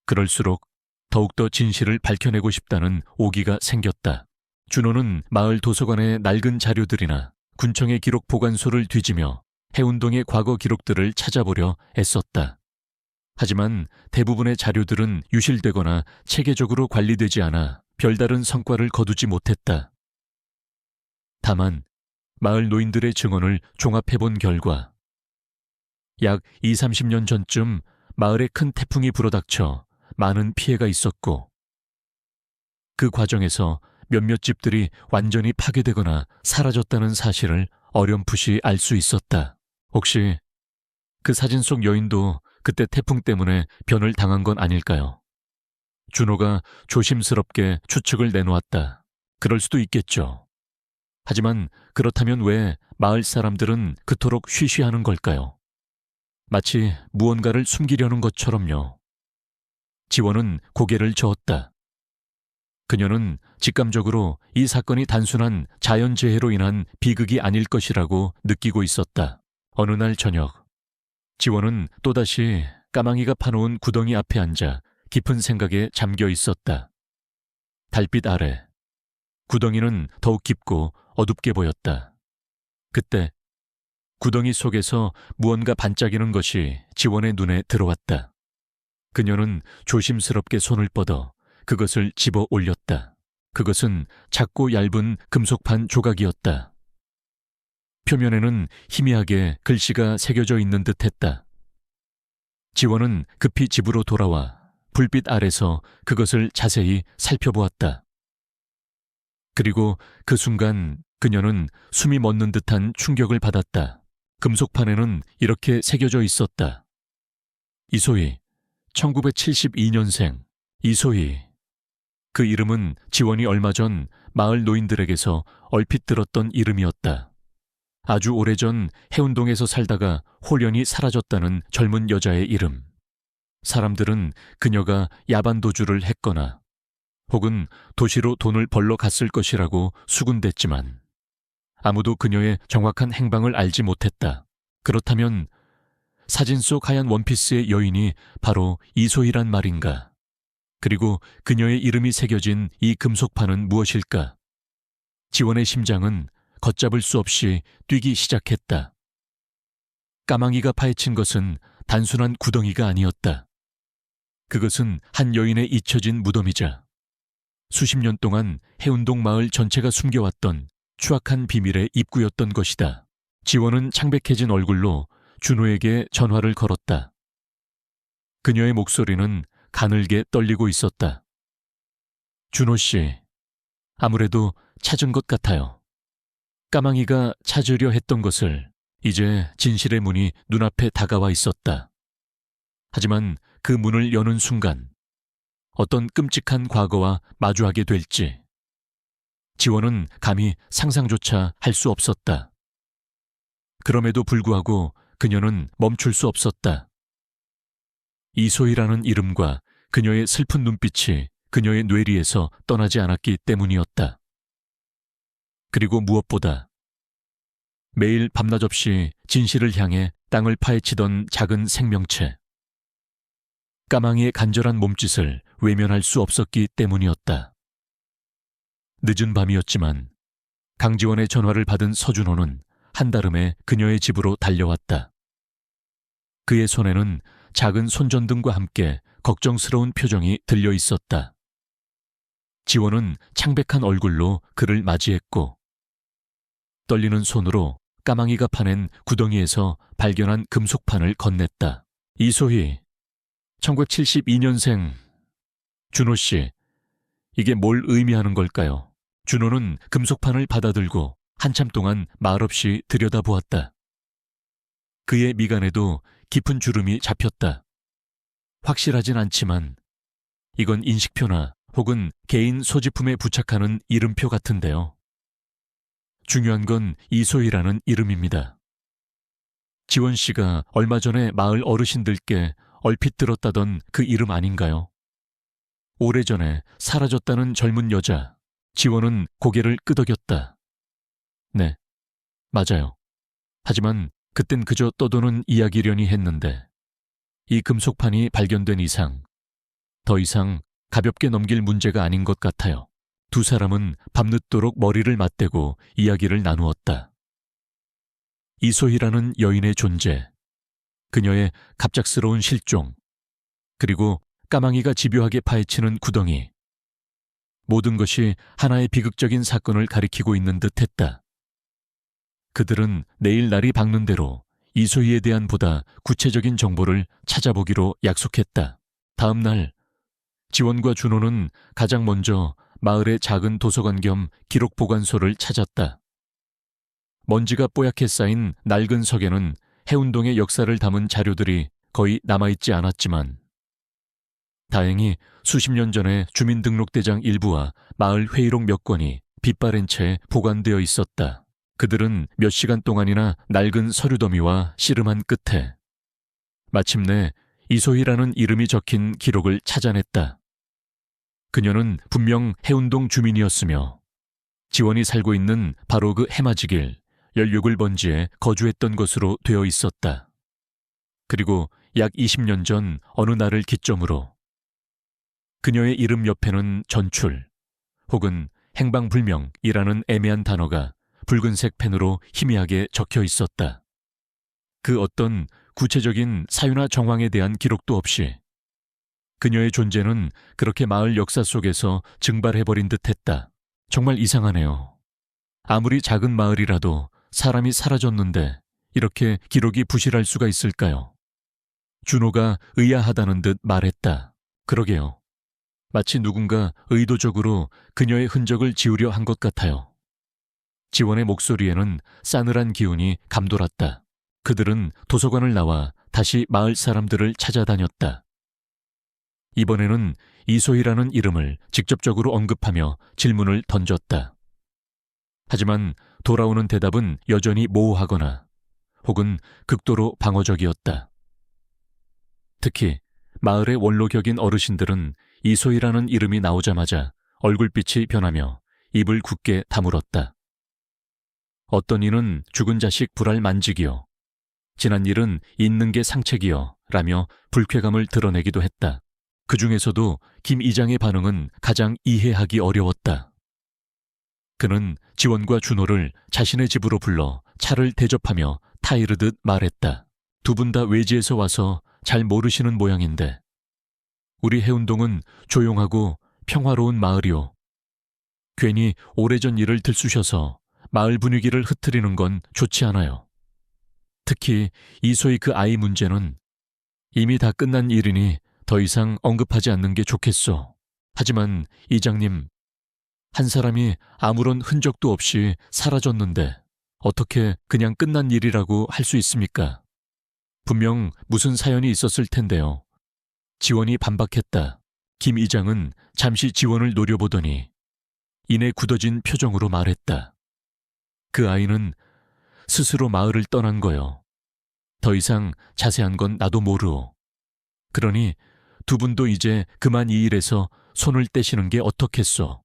그럴수록 더욱더 진실을 밝혀내고 싶다는 오기가 생겼다. 준호는 마을 도서관의 낡은 자료들이나 군청의 기록 보관소를 뒤지며 해운동의 과거 기록들을 찾아보려 애썼다. 하지만 대부분의 자료들은 유실되거나 체계적으로 관리되지 않아 별다른 성과를 거두지 못했다. 다만 마을 노인들의 증언을 종합해본 결과 약 20-30년 전쯤 마을에 큰 태풍이 불어닥쳐 많은 피해가 있었고 그 과정에서 몇몇 집들이 완전히 파괴되거나 사라졌다는 사실을 어렴풋이 알 수 있었다. 혹시 그 사진 속 여인도 그때 태풍 때문에 변을 당한 건 아닐까요? 준호가 조심스럽게 추측을 내놓았다. 그럴 수도 있겠죠. 하지만 그렇다면 왜 마을 사람들은 그토록 쉬쉬하는 걸까요? 마치 무언가를 숨기려는 것처럼요. 지원은 고개를 저었다. 그녀는 직감적으로 이 사건이 단순한 자연재해로 인한 비극이 아닐 것이라고 느끼고 있었다. 어느 날 저녁, 지원은 또다시 까망이가 파놓은 구덩이 앞에 앉아 깊은 생각에 잠겨 있었다. 달빛 아래 구덩이는 더욱 깊고 어둡게 보였다. 그때 구덩이 속에서 무언가 반짝이는 것이 지원의 눈에 들어왔다. 그녀는 조심스럽게 손을 뻗어 그것을 집어 올렸다. 그것은 작고 얇은 금속판 조각이었다. 표면에는 희미하게 글씨가 새겨져 있는 듯했다. 지원은 급히 집으로 돌아와 불빛 아래서 그것을 자세히 살펴보았다. 그리고 그 순간 그녀는 숨이 멎는 듯한 충격을 받았다. 금속판에는 이렇게 새겨져 있었다. 이소희, 1972년생, 이소희. 그 이름은 지원이 얼마 전 마을 노인들에게서 얼핏 들었던 이름이었다. 아주 오래전 해운동에서 살다가 홀연히 사라졌다는 젊은 여자의 이름. 사람들은 그녀가 야반 도주를 했거나 혹은 도시로 돈을 벌러 갔을 것이라고 수군댔지만 아무도 그녀의 정확한 행방을 알지 못했다. 그렇다면 사진 속 하얀 원피스의 여인이 바로 이소희란 말인가? 그리고 그녀의 이름이 새겨진 이 금속판은 무엇일까? 지원의 심장은 걷잡을 수 없이 뛰기 시작했다. 까망이가 파헤친 것은 단순한 구덩이가 아니었다. 그것은 한 여인의 잊혀진 무덤이자 수십 년 동안 해운동 마을 전체가 숨겨왔던 추악한 비밀의 입구였던 것이다. 지원은 창백해진 얼굴로 준호에게 전화를 걸었다. 그녀의 목소리는 가늘게 떨리고 있었다. 준호 씨, 아무래도 찾은 것 같아요. 까망이가 찾으려 했던 것을 이제 진실의 문이 눈앞에 다가와 있었다. 하지만 그 문을 여는 순간 어떤 끔찍한 과거와 마주하게 될지 지원은 감히 상상조차 할 수 없었다. 그럼에도 불구하고 그녀는 멈출 수 없었다. 이소희라는 이름과 그녀의 슬픈 눈빛이 그녀의 뇌리에서 떠나지 않았기 때문이었다. 그리고 무엇보다 매일 밤낮 없이 진실을 향해 땅을 파헤치던 작은 생명체. 까망이의 간절한 몸짓을 외면할 수 없었기 때문이었다. 늦은 밤이었지만 강지원의 전화를 받은 서준호는 한달음에 그녀의 집으로 달려왔다. 그의 손에는 작은 손전등과 함께 걱정스러운 표정이 들려 있었다. 지원은 창백한 얼굴로 그를 맞이했고 떨리는 손으로 까망이가 파낸 구덩이에서 발견한 금속판을 건넸다. 이소희, 1972년생 준호 씨, 이게 뭘 의미하는 걸까요? 준호는 금속판을 받아들고 한참 동안 말없이 들여다보았다. 그의 미간에도 깊은 주름이 잡혔다. 확실하진 않지만 이건 인식표나 혹은 개인 소지품에 부착하는 이름표 같은데요. 중요한 건 이소희라는 이름입니다. 지원 씨가 얼마 전에 마을 어르신들께 얼핏 들었다던 그 이름 아닌가요? 오래전에 사라졌다는 젊은 여자. 지원은 고개를 끄덕였다. 네, 맞아요. 하지만 그땐 그저 떠도는 이야기려니 했는데 이 금속판이 발견된 이상 더 이상 가볍게 넘길 문제가 아닌 것 같아요. 두 사람은 밤늦도록 머리를 맞대고 이야기를 나누었다. 이소희라는 여인의 존재, 그녀의 갑작스러운 실종, 그리고 까망이가 집요하게 파헤치는 구덩이. 모든 것이 하나의 비극적인 사건을 가리키고 있는 듯했다. 그들은 내일 날이 밝는 대로 이소희에 대한 보다 구체적인 정보를 찾아보기로 약속했다. 다음 날 지원과 준호는 가장 먼저 마을의 작은 도서관 겸 기록 보관소를 찾았다. 먼지가 뽀얗게 쌓인 낡은 석에는 해운동의 역사를 담은 자료들이 거의 남아있지 않았지만 다행히 수십 년 전에 주민등록대장 일부와 마을 회의록 몇 권이 빛바랜 채 보관되어 있었다. 그들은 몇 시간 동안이나 낡은 서류더미와 씨름한 끝에 마침내 이소희라는 이름이 적힌 기록을 찾아냈다. 그녀는 분명 해운동 주민이었으며 지원이 살고 있는 바로 그 해맞이길 16번지에 거주했던 것으로 되어 있었다. 그리고 약 20년 전 어느 날을 기점으로 그녀의 이름 옆에는 전출 혹은 행방불명이라는 애매한 단어가 붉은색 펜으로 희미하게 적혀 있었다. 그 어떤 구체적인 사유나 정황에 대한 기록도 없이 그녀의 존재는 그렇게 마을 역사 속에서 증발해버린 듯했다. 정말 이상하네요. 아무리 작은 마을이라도 사람이 사라졌는데 이렇게 기록이 부실할 수가 있을까요? 준호가 의아하다는 듯 말했다. 그러게요. 마치 누군가 의도적으로 그녀의 흔적을 지우려 한 것 같아요. 지원의 목소리에는 싸늘한 기운이 감돌았다. 그들은 도서관을 나와 다시 마을 사람들을 찾아다녔다. 이번에는 이소희라는 이름을 직접적으로 언급하며 질문을 던졌다. 하지만 돌아오는 대답은 여전히 모호하거나 혹은 극도로 방어적이었다. 특히 마을의 원로격인 어르신들은 이소희라는 이름이 나오자마자 얼굴빛이 변하며 입을 굳게 다물었다. 어떤 이는 죽은 자식 불알 만지기요. 지난 일은 있는 게 상책이요. 라며 불쾌감을 드러내기도 했다. 그 중에서도 김 이장의 반응은 가장 이해하기 어려웠다. 그는 지원과 준호를 자신의 집으로 불러 차를 대접하며 타이르듯 말했다. 두 분 다 외지에서 와서 잘 모르시는 모양인데 우리 해운동은 조용하고 평화로운 마을이오. 괜히 오래전 일을 들쑤셔서 마을 분위기를 흐트리는 건 좋지 않아요. 특히 이소희 그 아이 문제는 이미 다 끝난 일이니 더 이상 언급하지 않는 게 좋겠소. 하지만 이장님, 한 사람이 아무런 흔적도 없이 사라졌는데 어떻게 그냥 끝난 일이라고 할 수 있습니까? 분명 무슨 사연이 있었을 텐데요. 지원이 반박했다. 김 이장은 잠시 지원을 노려보더니 이내 굳어진 표정으로 말했다. 그 아이는 스스로 마을을 떠난 거요. 더 이상 자세한 건 나도 모르오. 그러니 두 분도 이제 그만 이 일에서 손을 떼시는 게 어떻겠소.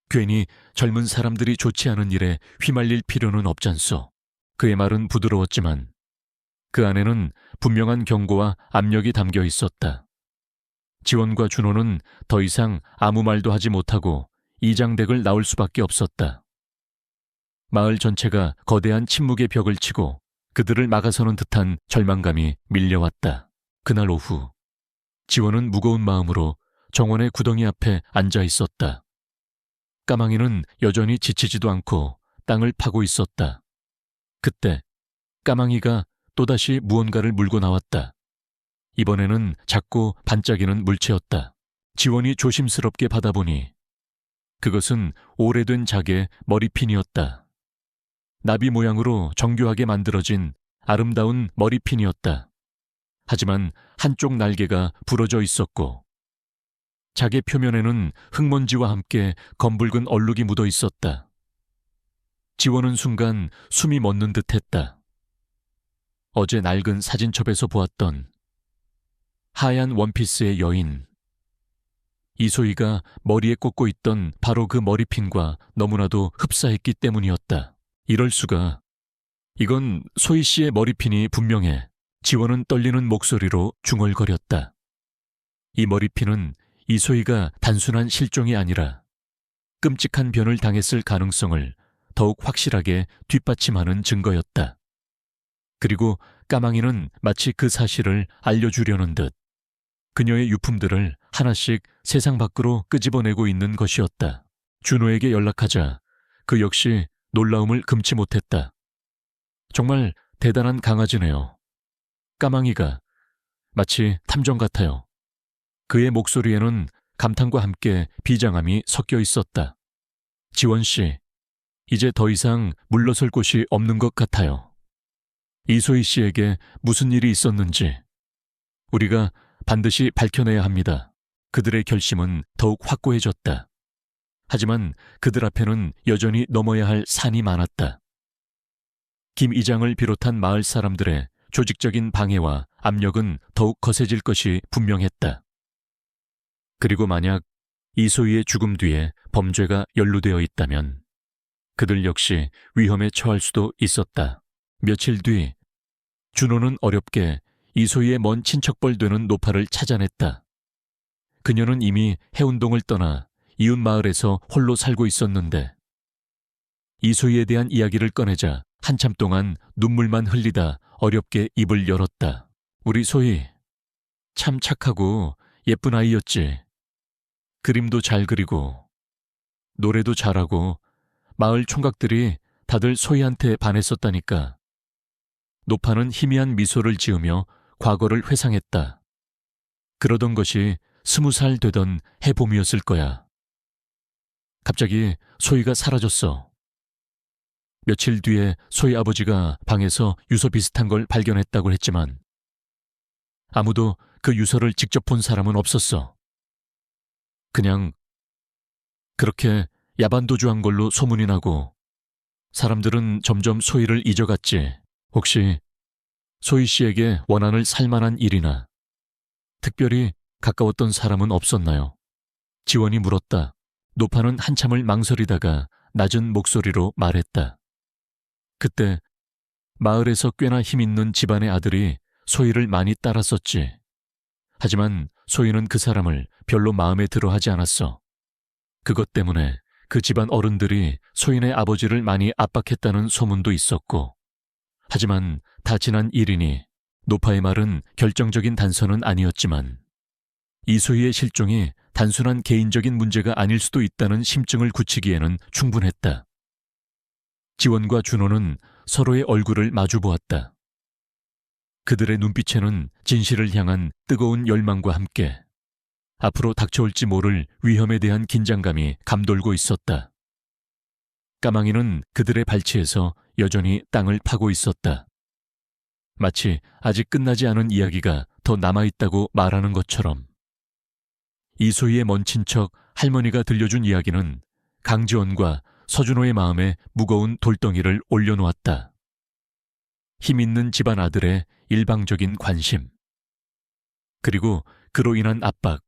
괜히 젊은 사람들이 좋지 않은 일에 휘말릴 필요는 없잖소. 그의 말은 부드러웠지만 그 안에는 분명한 경고와 압력이 담겨 있었다. 지원과 준호는 더 이상 아무 말도 하지 못하고 이장댁을 나올 수밖에 없었다. 마을 전체가 거대한 침묵의 벽을 치고 그들을 막아서는 듯한 절망감이 밀려왔다. 그날 오후 지원은 무거운 마음으로 정원의 구덩이 앞에 앉아 있었다. 까망이는 여전히 지치지도 않고 땅을 파고 있었다. 그때 까망이가 또다시 무언가를 물고 나왔다. 이번에는 작고 반짝이는 물체였다. 지원이 조심스럽게 받아보니 그것은 오래된 작의 머리핀이었다. 나비 모양으로 정교하게 만들어진 아름다운 머리핀이었다. 하지만 한쪽 날개가 부러져 있었고 작의 표면에는 흙먼지와 함께 검붉은 얼룩이 묻어 있었다. 지원은 순간 숨이 멎는 듯했다. 어제 낡은 사진첩에서 보았던 하얀 원피스의 여인. 이소희가 머리에 꽂고 있던 바로 그 머리핀과 너무나도 흡사했기 때문이었다. 이럴 수가. 이건 소희 씨의 머리핀이 분명해. 지원은 떨리는 목소리로 중얼거렸다. 이 머리핀은 이소희가 단순한 실종이 아니라 끔찍한 변을 당했을 가능성을 더욱 확실하게 뒷받침하는 증거였다. 그리고 까망이는 마치 그 사실을 알려주려는 듯 그녀의 유품들을 하나씩 세상 밖으로 끄집어내고 있는 것이었다. 준호에게 연락하자 그 역시 놀라움을 금치 못했다. 정말 대단한 강아지네요. 까망이가 마치 탐정 같아요. 그의 목소리에는 감탄과 함께 비장함이 섞여 있었다. 지원 씨, 이제 더 이상 물러설 곳이 없는 것 같아요. 이소희 씨에게 무슨 일이 있었는지 우리가 반드시 밝혀내야 합니다. 그들의 결심은 더욱 확고해졌다. 하지만 그들 앞에는 여전히 넘어야 할 산이 많았다. 김 이장을 비롯한 마을 사람들의 조직적인 방해와 압력은 더욱 거세질 것이 분명했다. 그리고 만약 이소희의 죽음 뒤에 범죄가 연루되어 있다면 그들 역시 위험에 처할 수도 있었다. 며칠 뒤 준호는 어렵게 이소희의 먼 친척벌 되는 노파를 찾아냈다. 그녀는 이미 해운동을 떠나 이웃 마을에서 홀로 살고 있었는데 이소희에 대한 이야기를 꺼내자 한참 동안 눈물만 흘리다 어렵게 입을 열었다. 우리 소희, 참 착하고 예쁜 아이였지. 그림도 잘 그리고 노래도 잘하고 마을 총각들이 다들 소희한테 반했었다니까. 노파는 희미한 미소를 지으며 과거를 회상했다. 그러던 것이 20살 되던 해봄이었을 거야. 갑자기 소희가 사라졌어. 며칠 뒤에 소희 아버지가 방에서 유서 비슷한 걸 발견했다고 했지만 아무도 그 유서를 직접 본 사람은 없었어. 그냥 그렇게 야반도주한 걸로 소문이 나고 사람들은 점점 소희를 잊어갔지. 혹시 소희 씨에게 원한을 살 만한 일이나 특별히 가까웠던 사람은 없었나요? 지원이 물었다. 노파는 한참을 망설이다가 낮은 목소리로 말했다. 그때 마을에서 꽤나 힘있는 집안의 아들이 소희를 많이 따랐었지. 하지만 소희는 그 사람을 별로 마음에 들어 하지 않았어. 그것 때문에 그 집안 어른들이 소인의 아버지를 많이 압박했다는 소문도 있었고, 하지만 다 지난 일이니 노파의 말은 결정적인 단서는 아니었지만 이소희의 실종이 단순한 개인적인 문제가 아닐 수도 있다는 심증을 굳히기에는 충분했다. 지원과 준호는 서로의 얼굴을 마주보았다. 그들의 눈빛에는 진실을 향한 뜨거운 열망과 함께 앞으로 닥쳐올지 모를 위험에 대한 긴장감이 감돌고 있었다. 까망이는 그들의 발치에서 여전히 땅을 파고 있었다. 마치 아직 끝나지 않은 이야기가 더 남아있다고 말하는 것처럼. 이소희의 먼 친척 할머니가 들려준 이야기는 강지원과 서준호의 마음에 무거운 돌덩이를 올려놓았다. 힘있는 집안 아들의 일방적인 관심, 그리고 그로 인한 압박,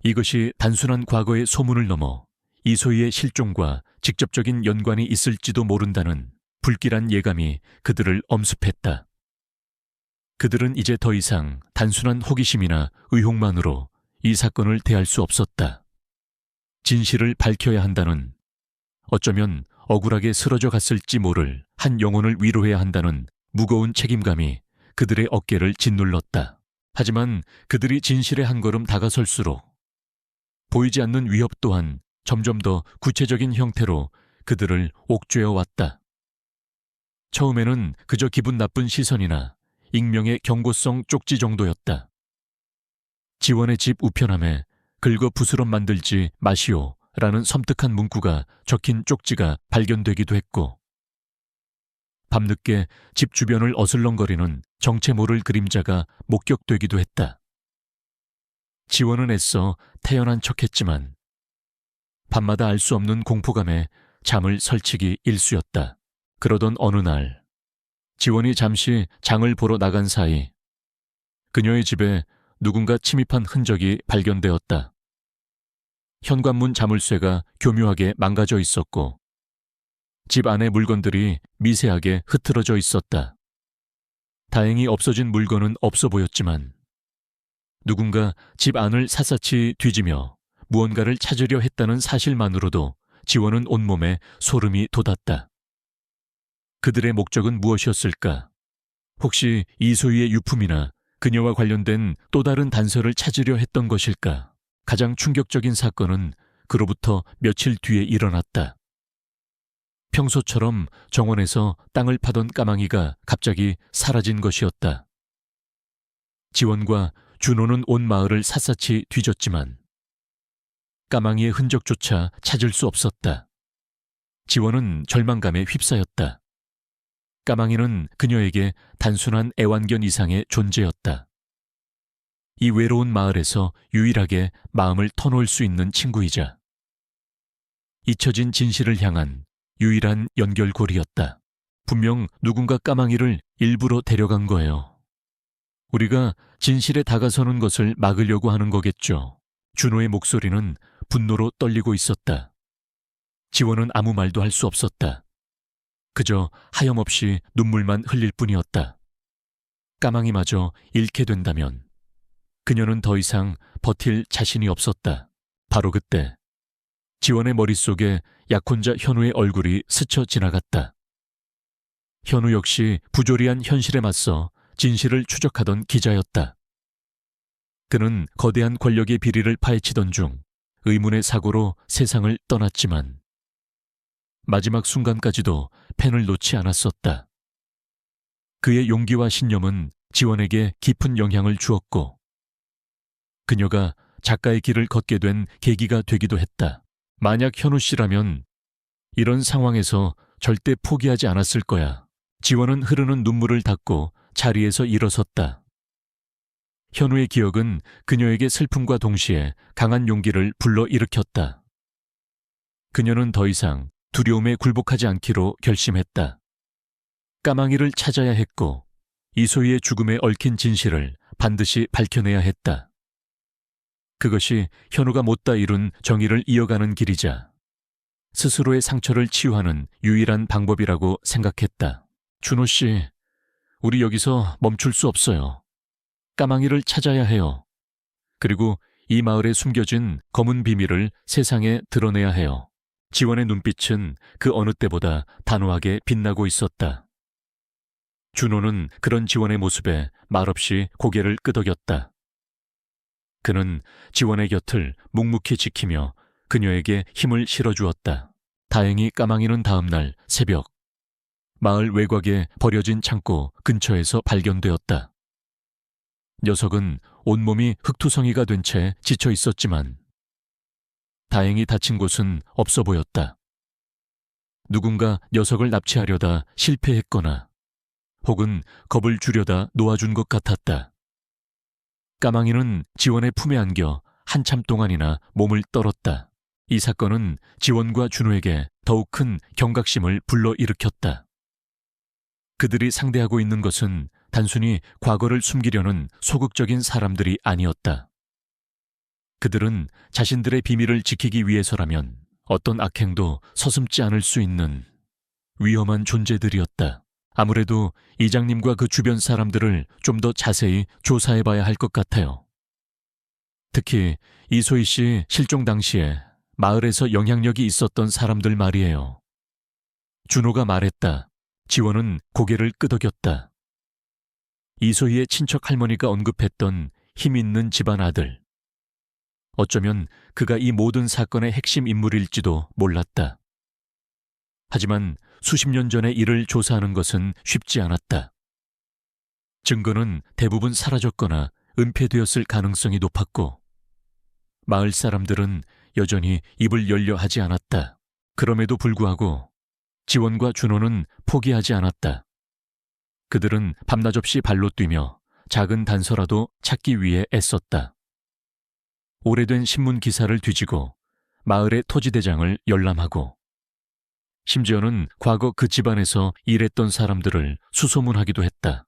이것이 단순한 과거의 소문을 넘어 이소희의 실종과 직접적인 연관이 있을지도 모른다는 불길한 예감이 그들을 엄습했다. 그들은 이제 더 이상 단순한 호기심이나 의혹만으로 이 사건을 대할 수 없었다. 진실을 밝혀야 한다는, 어쩌면 억울하게 쓰러져 갔을지 모를 한 영혼을 위로해야 한다는 무거운 책임감이 그들의 어깨를 짓눌렀다. 하지만 그들이 진실에 한 걸음 다가설수록 보이지 않는 위협 또한 점점 더 구체적인 형태로 그들을 옥죄어 왔다. 처음에는 그저 기분 나쁜 시선이나 익명의 경고성 쪽지 정도였다. 지원의 집 우편함에 긁어 부스럼 만들지 마시오 라는 섬뜩한 문구가 적힌 쪽지가 발견되기도 했고, 밤늦게 집 주변을 어슬렁거리는 정체 모를 그림자가 목격되기도 했다. 지원은 애써 태연한 척했지만 밤마다 알 수 없는 공포감에 잠을 설치기 일쑤였다. 그러던 어느 날 지원이 잠시 장을 보러 나간 사이 그녀의 집에 누군가 침입한 흔적이 발견되었다. 현관문 자물쇠가 교묘하게 망가져 있었고 집 안의 물건들이 미세하게 흐트러져 있었다. 다행히 없어진 물건은 없어 보였지만 누군가 집 안을 샅샅이 뒤지며 무언가를 찾으려 했다는 사실만으로도 지원은 온몸에 소름이 돋았다. 그들의 목적은 무엇이었을까? 혹시 이소희의 유품이나 그녀와 관련된 또 다른 단서를 찾으려 했던 것일까? 가장 충격적인 사건은 그로부터 며칠 뒤에 일어났다. 평소처럼 정원에서 땅을 파던 까망이가 갑자기 사라진 것이었다. 지원과 준호는 온 마을을 샅샅이 뒤졌지만 까망이의 흔적조차 찾을 수 없었다. 지원은 절망감에 휩싸였다. 까망이는 그녀에게 단순한 애완견 이상의 존재였다. 이 외로운 마을에서 유일하게 마음을 터놓을 수 있는 친구이자 잊혀진 진실을 향한 유일한 연결고리였다. 분명 누군가 까망이를 일부러 데려간 거예요. 우리가 진실에 다가서는 것을 막으려고 하는 거겠죠. 준호의 목소리는 분노로 떨리고 있었다. 지원은 아무 말도 할 수 없었다. 그저 하염없이 눈물만 흘릴 뿐이었다. 까망이마저 잃게 된다면 그녀는 더 이상 버틸 자신이 없었다. 바로 그때 지원의 머릿속에 약혼자 현우의 얼굴이 스쳐 지나갔다. 현우 역시 부조리한 현실에 맞서 진실을 추적하던 기자였다. 그는 거대한 권력의 비리를 파헤치던 중 의문의 사고로 세상을 떠났지만 마지막 순간까지도 펜을 놓지 않았었다. 그의 용기와 신념은 지원에게 깊은 영향을 주었고 그녀가 작가의 길을 걷게 된 계기가 되기도 했다. 만약 현우 씨라면 이런 상황에서 절대 포기하지 않았을 거야. 지원은 흐르는 눈물을 닦고 자리에서 일어섰다. 현우의 기억은 그녀에게 슬픔과 동시에 강한 용기를 불러일으켰다. 그녀는 더 이상 두려움에 굴복하지 않기로 결심했다. 까망이를 찾아야 했고 이소희의 죽음에 얽힌 진실을 반드시 밝혀내야 했다. 그것이 현우가 못다 이룬 정의를 이어가는 길이자 스스로의 상처를 치유하는 유일한 방법이라고 생각했다. 준호 씨, 우리 여기서 멈출 수 없어요. 까망이를 찾아야 해요. 그리고 이 마을에 숨겨진 검은 비밀을 세상에 드러내야 해요. 지원의 눈빛은 그 어느 때보다 단호하게 빛나고 있었다. 준호는 그런 지원의 모습에 말없이 고개를 끄덕였다. 그는 지원의 곁을 묵묵히 지키며 그녀에게 힘을 실어주었다. 다행히 까망이는 다음 날 새벽 마을 외곽에 버려진 창고 근처에서 발견되었다. 녀석은 온몸이 흙투성이가 된 채 지쳐 있었지만 다행히 다친 곳은 없어 보였다. 누군가 녀석을 납치하려다 실패했거나 혹은 겁을 주려다 놓아준 것 같았다. 까망이는 지원의 품에 안겨 한참 동안이나 몸을 떨었다. 이 사건은 지원과 준호에게 더욱 큰 경각심을 불러일으켰다. 그들이 상대하고 있는 것은 단순히 과거를 숨기려는 소극적인 사람들이 아니었다. 그들은 자신들의 비밀을 지키기 위해서라면 어떤 악행도 서슴지 않을 수 있는 위험한 존재들이었다. 아무래도 이장님과 그 주변 사람들을 좀 더 자세히 조사해봐야 할 것 같아요. 특히 이소희 씨 실종 당시에 마을에서 영향력이 있었던 사람들 말이에요. 준호가 말했다. 지원은 고개를 끄덕였다. 이소희의 친척 할머니가 언급했던 힘 있는 집안 아들. 어쩌면 그가 이 모든 사건의 핵심 인물일지도 몰랐다. 하지만 수십 년 전의 일을 조사하는 것은 쉽지 않았다. 증거는 대부분 사라졌거나 은폐되었을 가능성이 높았고 마을 사람들은 여전히 입을 열려 하지 않았다. 그럼에도 불구하고 지원과 준호는 포기하지 않았다. 그들은 밤낮없이 발로 뛰며 작은 단서라도 찾기 위해 애썼다. 오래된 신문 기사를 뒤지고 마을의 토지대장을 열람하고 심지어는 과거 그 집안에서 일했던 사람들을 수소문하기도 했다.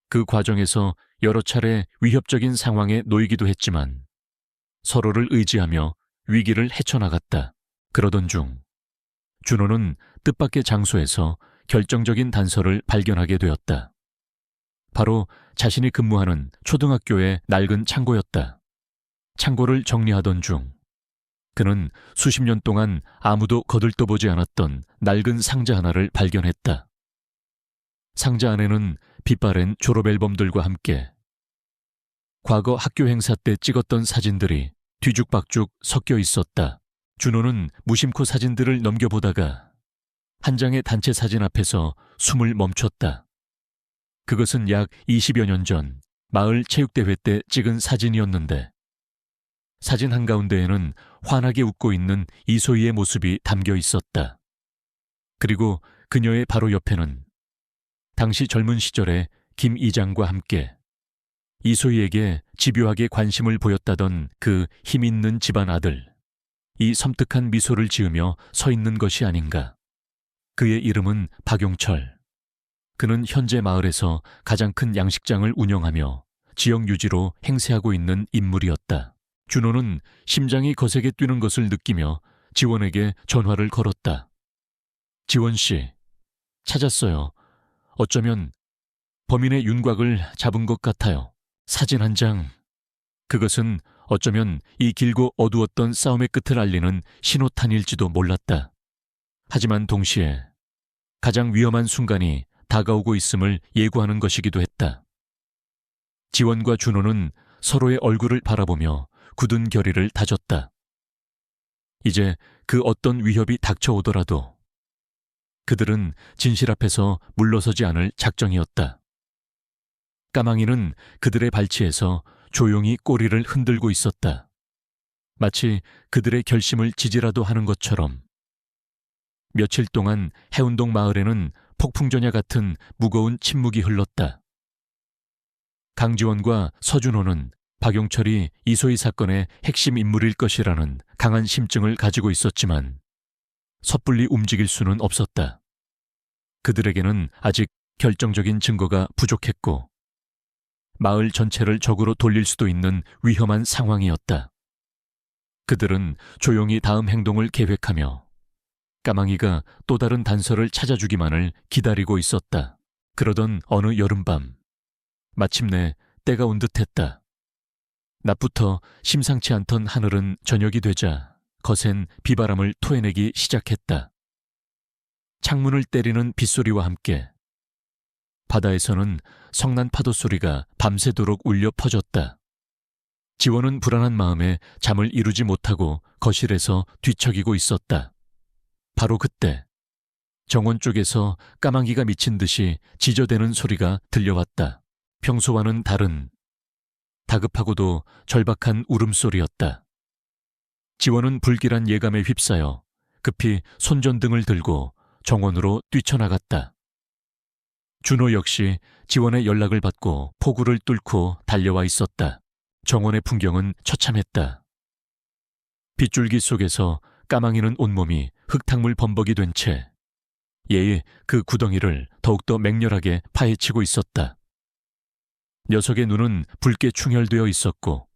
그 과정에서 여러 차례 위협적인 상황에 놓이기도 했지만 서로를 의지하며 위기를 헤쳐나갔다. 그러던 중 준호는 뜻밖의 장소에서 결정적인 단서를 발견하게 되었다. 바로 자신이 근무하는 초등학교의 낡은 창고였다. 창고를 정리하던 중 그는 수십 년 동안 아무도 거들떠보지 않았던 낡은 상자 하나를 발견했다. 상자 안에는 빛바랜 졸업 앨범들과 함께 과거 학교 행사 때 찍었던 사진들이 뒤죽박죽 섞여 있었다. 준호는 무심코 사진들을 넘겨보다가 한 장의 단체 사진 앞에서 숨을 멈췄다. 그것은 약 20여 년 전 마을 체육대회 때 찍은 사진이었는데 사진 한가운데에는 환하게 웃고 있는 이소희의 모습이 담겨 있었다. 그리고 그녀의 바로 옆에는 당시 젊은 시절의 김 이장과 함께 이소희에게 집요하게 관심을 보였다던 그 힘있는 집안 아들, 이 섬뜩한 미소를 지으며 서 있는 것이 아닌가. 그의 이름은 박용철. 그는 현재 마을에서 가장 큰 양식장을 운영하며 지역 유지로 행세하고 있는 인물이었다. 준호는 심장이 거세게 뛰는 것을 느끼며 지원에게 전화를 걸었다. 지원 씨, 찾았어요. 어쩌면 범인의 윤곽을 잡은 것 같아요. 사진 한 장. 그것은 어쩌면 이 길고 어두웠던 싸움의 끝을 알리는 신호탄일지도 몰랐다. 하지만 동시에 가장 위험한 순간이 다가오고 있음을 예고하는 것이기도 했다. 지원과 준호는 서로의 얼굴을 바라보며 굳은 결의를 다졌다. 이제 그 어떤 위협이 닥쳐오더라도 그들은 진실 앞에서 물러서지 않을 작정이었다. 까망이는 그들의 발치에서 조용히 꼬리를 흔들고 있었다. 마치 그들의 결심을 지지라도 하는 것처럼. 며칠 동안 해운동 마을에는 폭풍전야 같은 무거운 침묵이 흘렀다. 강지원과 서준호는 박용철이 이소희 사건의 핵심 인물일 것이라는 강한 심증을 가지고 있었지만 섣불리 움직일 수는 없었다. 그들에게는 아직 결정적인 증거가 부족했고 마을 전체를 적으로 돌릴 수도 있는 위험한 상황이었다. 그들은 조용히 다음 행동을 계획하며 까망이가 또 다른 단서를 찾아주기만을 기다리고 있었다. 그러던 어느 여름밤, 마침내 때가 온 듯했다. 낮부터 심상치 않던 하늘은 저녁이 되자 거센 비바람을 토해내기 시작했다. 창문을 때리는 빗소리와 함께 바다에서는 성난 파도 소리가 밤새도록 울려 퍼졌다. 지원은 불안한 마음에 잠을 이루지 못하고 거실에서 뒤척이고 있었다. 바로 그때 정원 쪽에서 까마귀가 미친 듯이 짖어대는 소리가 들려왔다. 평소와는 다른 다급하고도 절박한 울음소리였다. 지원은 불길한 예감에 휩싸여 급히 손전등을 들고 정원으로 뛰쳐나갔다. 준호 역시 지원의 연락을 받고 포구를 뚫고 달려와 있었다. 정원의 풍경은 처참했다. 빗줄기 속에서 까망이는 온몸이 흙탕물 범벅이 된 채 예의 그 구덩이를 더욱더 맹렬하게 파헤치고 있었다. 녀석의 눈은 붉게 충혈되어 있었고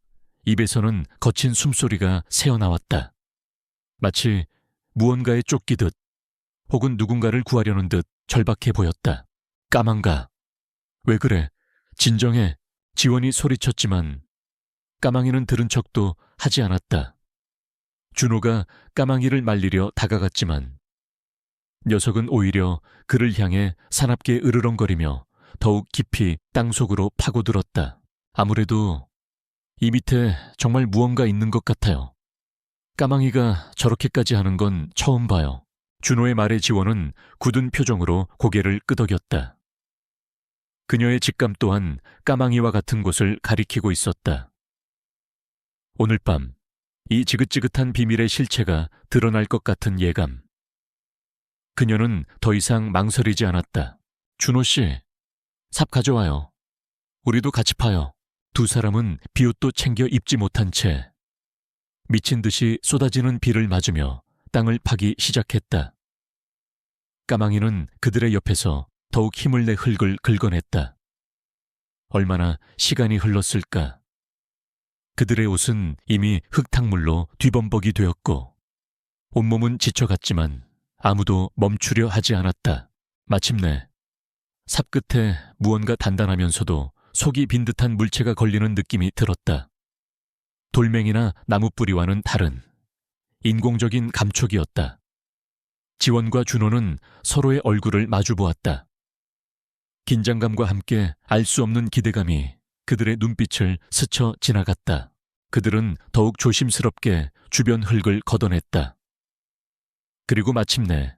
입에서는 거친 숨소리가 새어나왔다. 마치 무언가에 쫓기듯 혹은 누군가를 구하려는 듯 절박해 보였다. 까망가, 왜 그래? 진정해. 지원이 소리쳤지만 까망이는 들은 척도 하지 않았다. 준호가 까망이를 말리려 다가갔지만 녀석은 오히려 그를 향해 사납게 으르렁거리며 더욱 깊이 땅속으로 파고들었다. 아무래도 이 밑에 정말 무언가 있는 것 같아요. 까망이가 저렇게까지 하는 건 처음 봐요. 준호의 말에 지원은 굳은 표정으로 고개를 끄덕였다. 그녀의 직감 또한 까망이와 같은 곳을 가리키고 있었다. 오늘 밤 이 지긋지긋한 비밀의 실체가 드러날 것 같은 예감. 그녀는 더 이상 망설이지 않았다. 준호 씨, 삽 가져와요. 우리도 같이 파요. 두 사람은 비옷도 챙겨 입지 못한 채 미친 듯이 쏟아지는 비를 맞으며 땅을 파기 시작했다. 까망이는 그들의 옆에서 더욱 힘을 내 흙을 긁어냈다. 얼마나 시간이 흘렀을까. 그들의 옷은 이미 흙탕물로 뒤범벅이 되었고 온몸은 지쳐갔지만 아무도 멈추려 하지 않았다. 마침내 삽 끝에 무언가 단단하면서도 속이 빈 듯한 물체가 걸리는 느낌이 들었다. 돌멩이나 나무뿌리와는 다른 인공적인 감촉이었다. 지원과 준호는 서로의 얼굴을 마주보았다. 긴장감과 함께 알 수 없는 기대감이 그들의 눈빛을 스쳐 지나갔다. 그들은 더욱 조심스럽게 주변 흙을 걷어냈다. 그리고 마침내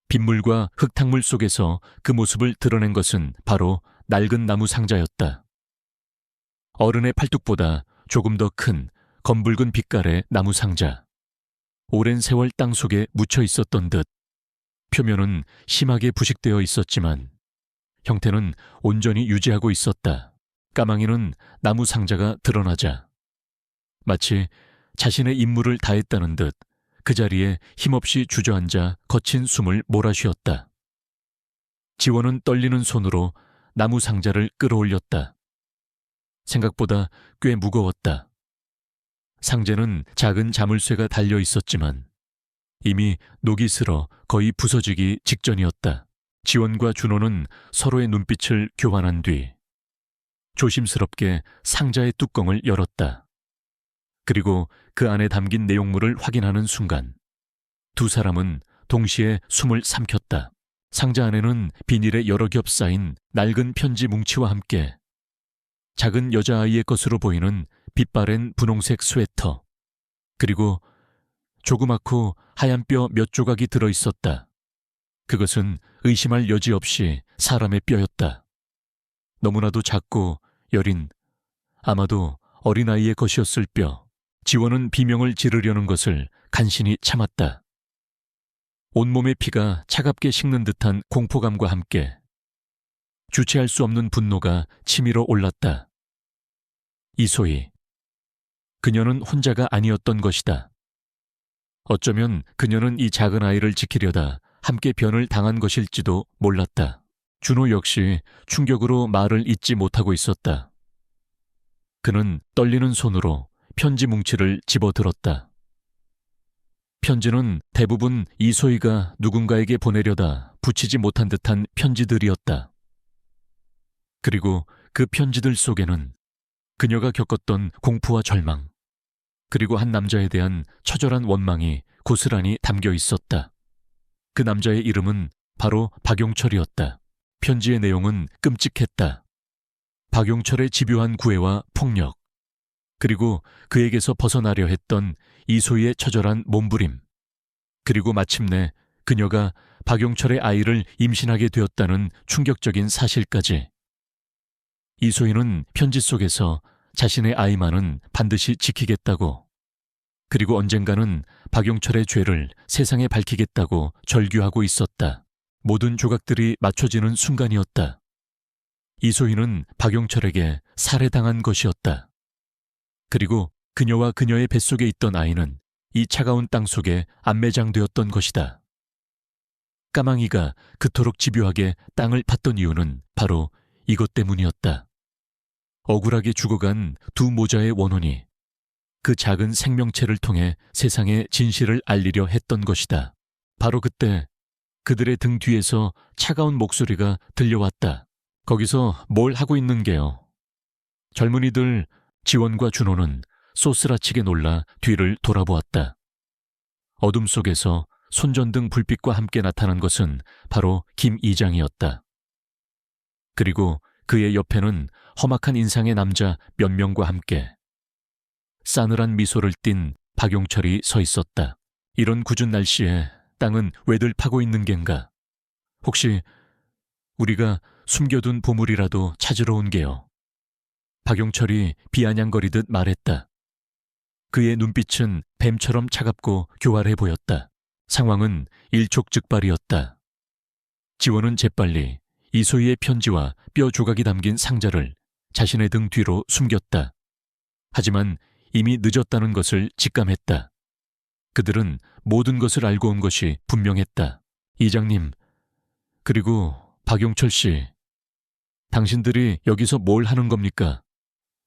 빗물과 흙탕물 속에서 그 모습을 드러낸 것은 바로 낡은 나무 상자였다. 어른의 팔뚝보다 조금 더 큰 검붉은 빛깔의 나무 상자. 오랜 세월 땅 속에 묻혀 있었던 듯 표면은 심하게 부식되어 있었지만 형태는 온전히 유지하고 있었다. 까망이는 나무 상자가 드러나자 마치 자신의 임무를 다했다는 듯 그 자리에 힘없이 주저앉아 거친 숨을 몰아쉬었다. 지원은 떨리는 손으로 나무 상자를 끌어올렸다. 생각보다 꽤 무거웠다. 상자는 작은 자물쇠가 달려 있었지만 이미 녹이 슬어 거의 부서지기 직전이었다. 지원과 준호는 서로의 눈빛을 교환한 뒤 조심스럽게 상자의 뚜껑을 열었다. 그리고 그 안에 담긴 내용물을 확인하는 순간 두 사람은 동시에 숨을 삼켰다. 상자 안에는 비닐에 여러 겹 쌓인 낡은 편지 뭉치와 함께 작은 여자아이의 것으로 보이는 빛바랜 분홍색 스웨터, 그리고 조그맣고 하얀 뼈 몇 조각이 들어있었다. 그것은 의심할 여지 없이 사람의 뼈였다. 너무나도 작고 여린, 아마도 어린아이의 것이었을 뼈. 지원은 비명을 지르려는 것을 간신히 참았다. 온몸의 피가 차갑게 식는 듯한 공포감과 함께 주체할 수 없는 분노가 치밀어 올랐다. 이소희. 그녀는 혼자가 아니었던 것이다. 어쩌면 그녀는 이 작은 아이를 지키려다 함께 변을 당한 것일지도 몰랐다. 준호 역시 충격으로 말을 잇지 못하고 있었다. 그는 떨리는 손으로 편지 뭉치를 집어들었다. 편지는 대부분 이소희가 누군가에게 보내려다 붙이지 못한 듯한 편지들이었다. 그리고 그 편지들 속에는 그녀가 겪었던 공포와 절망, 그리고 한 남자에 대한 처절한 원망이 고스란히 담겨 있었다. 그 남자의 이름은 바로 박용철이었다. 편지의 내용은 끔찍했다. 박용철의 집요한 구애와 폭력, 그리고 그에게서 벗어나려 했던 이소희의 처절한 몸부림, 그리고 마침내 그녀가 박용철의 아이를 임신하게 되었다는 충격적인 사실까지. 이소희는 편지 속에서 자신의 아이만은 반드시 지키겠다고, 그리고 언젠가는 박용철의 죄를 세상에 밝히겠다고 절규하고 있었다. 모든 조각들이 맞춰지는 순간이었다. 이소희는 박용철에게 살해당한 것이었다. 그리고 그녀와 그녀의 뱃속에 있던 아이는 이 차가운 땅 속에 안매장되었던 것이다. 까망이가 그토록 집요하게 땅을 팠던 이유는 바로 이것 때문이었다. 억울하게 죽어간 두 모자의 원혼이 그 작은 생명체를 통해 세상에 진실을 알리려 했던 것이다. 바로 그때 그들의 등 뒤에서 차가운 목소리가 들려왔다. 거기서 뭘 하고 있는 게요? 젊은이들 지원과 준호는 쏘스라치게 놀라 뒤를 돌아보았다. 어둠 속에서 손전등 불빛과 함께 나타난 것은 바로 김 이장이었다. 그리고 그의 옆에는 험악한 인상의 남자 몇 명과 함께 싸늘한 미소를 띤 박용철이 서 있었다. 이런 궂은 날씨에 땅은 왜들 파고 있는 겐가? 혹시 우리가 숨겨둔 보물이라도 찾으러 온 게요? 박용철이 비아냥거리듯 말했다. 그의 눈빛은 뱀처럼 차갑고 교활해 보였다. 상황은 일촉즉발이었다. 지원은 재빨리 이소희의 편지와 뼈 조각이 담긴 상자를 자신의 등 뒤로 숨겼다. 하지만 이미 늦었다는 것을 직감했다. 그들은 모든 것을 알고 온 것이 분명했다. 이장님, 그리고 박용철 씨, 당신들이 여기서 뭘 하는 겁니까?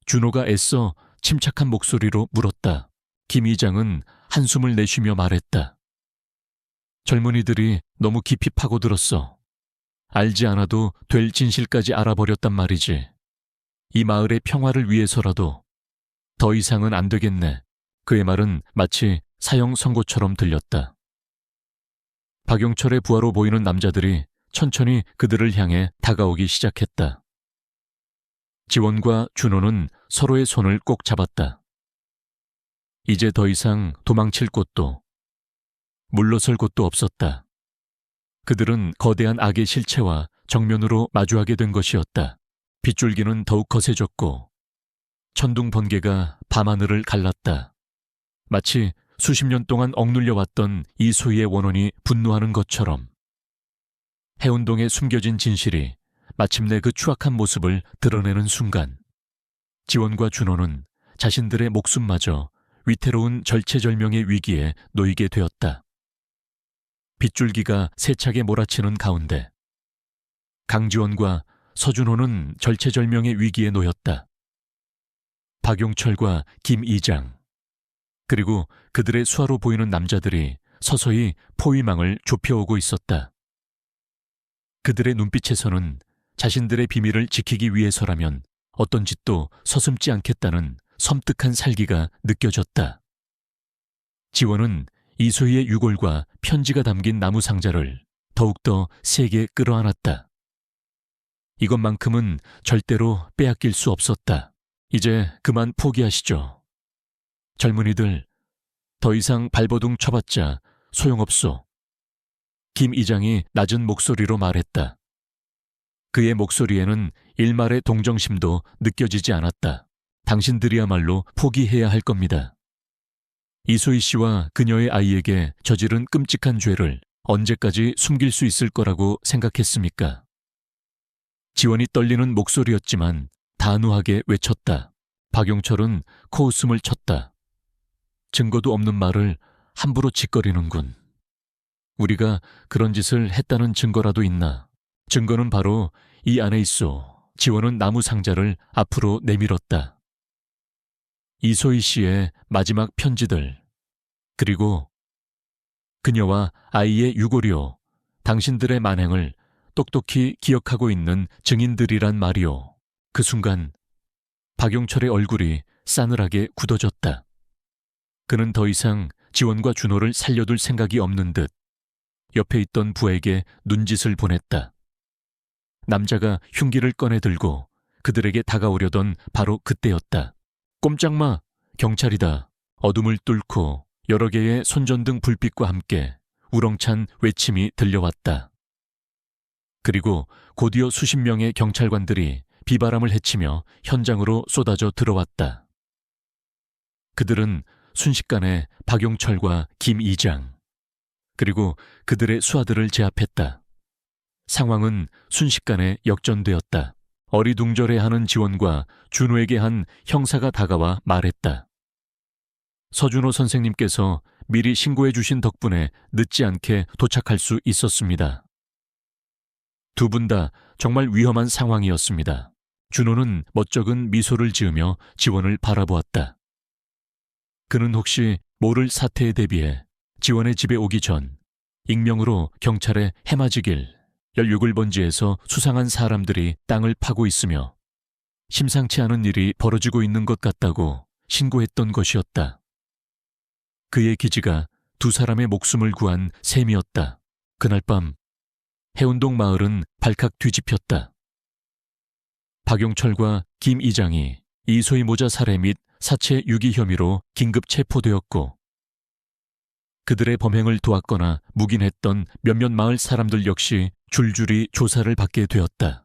준호가 애써 침착한 목소리로 물었다. 김 이장은 한숨을 내쉬며 말했다. 젊은이들이 너무 깊이 파고들었어. 알지 않아도 될 진실까지 알아버렸단 말이지. 이 마을의 평화를 위해서라도 더 이상은 안 되겠네. 그의 말은 마치 사형 선고처럼 들렸다. 박용철의 부하로 보이는 남자들이 천천히 그들을 향해 다가오기 시작했다. 지원과 준호는 서로의 손을 꼭 잡았다. 이제 더 이상 도망칠 곳도, 물러설 곳도 없었다. 그들은 거대한 악의 실체와 정면으로 마주하게 된 것이었다. 빗줄기는 더욱 거세졌고 천둥 번개가 밤하늘을 갈랐다. 마치 수십 년 동안 억눌려왔던 이소희의 원혼이 분노하는 것처럼. 해운동에 숨겨진 진실이 마침내 그 추악한 모습을 드러내는 순간, 지원과 준호는 자신들의 목숨마저 위태로운 절체절명의 위기에 놓이게 되었다. 빗줄기가 세차게 몰아치는 가운데 강지원과 서준호는 절체절명의 위기에 놓였다. 박용철과 김 이장, 그리고 그들의 수하로 보이는 남자들이 서서히 포위망을 좁혀오고 있었다. 그들의 눈빛에서는 자신들의 비밀을 지키기 위해서라면 어떤 짓도 서슴지 않겠다는 섬뜩한 살기가 느껴졌다. 지원은 이소희의 유골과 편지가 담긴 나무 상자를 더욱더 세게 끌어안았다. 이것만큼은 절대로 빼앗길 수 없었다. 이제 그만 포기하시죠. 젊은이들, 더 이상 발버둥 쳐봤자 소용없소. 김 이장이 낮은 목소리로 말했다. 그의 목소리에는 일말의 동정심도 느껴지지 않았다. 당신들이야말로 포기해야 할 겁니다. 이소희 씨와 그녀의 아이에게 저지른 끔찍한 죄를 언제까지 숨길 수 있을 거라고 생각했습니까? 지원이 떨리는 목소리였지만 단호하게 외쳤다. 박용철은 코웃음을 쳤다. 증거도 없는 말을 함부로 짓거리는군. 우리가 그런 짓을 했다는 증거라도 있나? 증거는 바로 이 안에 있어. 지원은 나무 상자를 앞으로 내밀었다. 이소희 씨의 마지막 편지들, 그리고 그녀와 아이의 유골이요, 당신들의 만행을 똑똑히 기억하고 있는 증인들이란 말이요. 그 순간 박용철의 얼굴이 싸늘하게 굳어졌다. 그는 더 이상 지원과 준호를 살려둘 생각이 없는 듯 옆에 있던 부하에게 눈짓을 보냈다. 남자가 흉기를 꺼내 들고 그들에게 다가오려던 바로 그때였다. 꼼짝마! 경찰이다. 어둠을 뚫고 여러 개의 손전등 불빛과 함께 우렁찬 외침이 들려왔다. 그리고 곧이어 수십 명의 경찰관들이 비바람을 헤치며 현장으로 쏟아져 들어왔다. 그들은 순식간에 박용철과 김 이장, 그리고 그들의 수하들을 제압했다. 상황은 순식간에 역전되었다. 어리둥절해하는 지원과 준호에게 한 형사가 다가와 말했다. 서준호 선생님께서 미리 신고해 주신 덕분에 늦지 않게 도착할 수 있었습니다. 두 분 다 정말 위험한 상황이었습니다. 준호는 멋쩍은 미소를 지으며 지원을 바라보았다. 그는 혹시 모를 사태에 대비해 지원의 집에 오기 전 익명으로 경찰에 해맞이길 16번지에서 수상한 사람들이 땅을 파고 있으며 심상치 않은 일이 벌어지고 있는 것 같다고 신고했던 것이었다. 그의 기지가 두 사람의 목숨을 구한 셈이었다. 그날 밤 해운동 마을은 발칵 뒤집혔다. 박용철과 김 이장이 이소희 모자 살해 및 사체 유기 혐의로 긴급 체포되었고 그들의 범행을 도왔거나 묵인했던 몇몇 마을 사람들 역시 줄줄이 조사를 받게 되었다.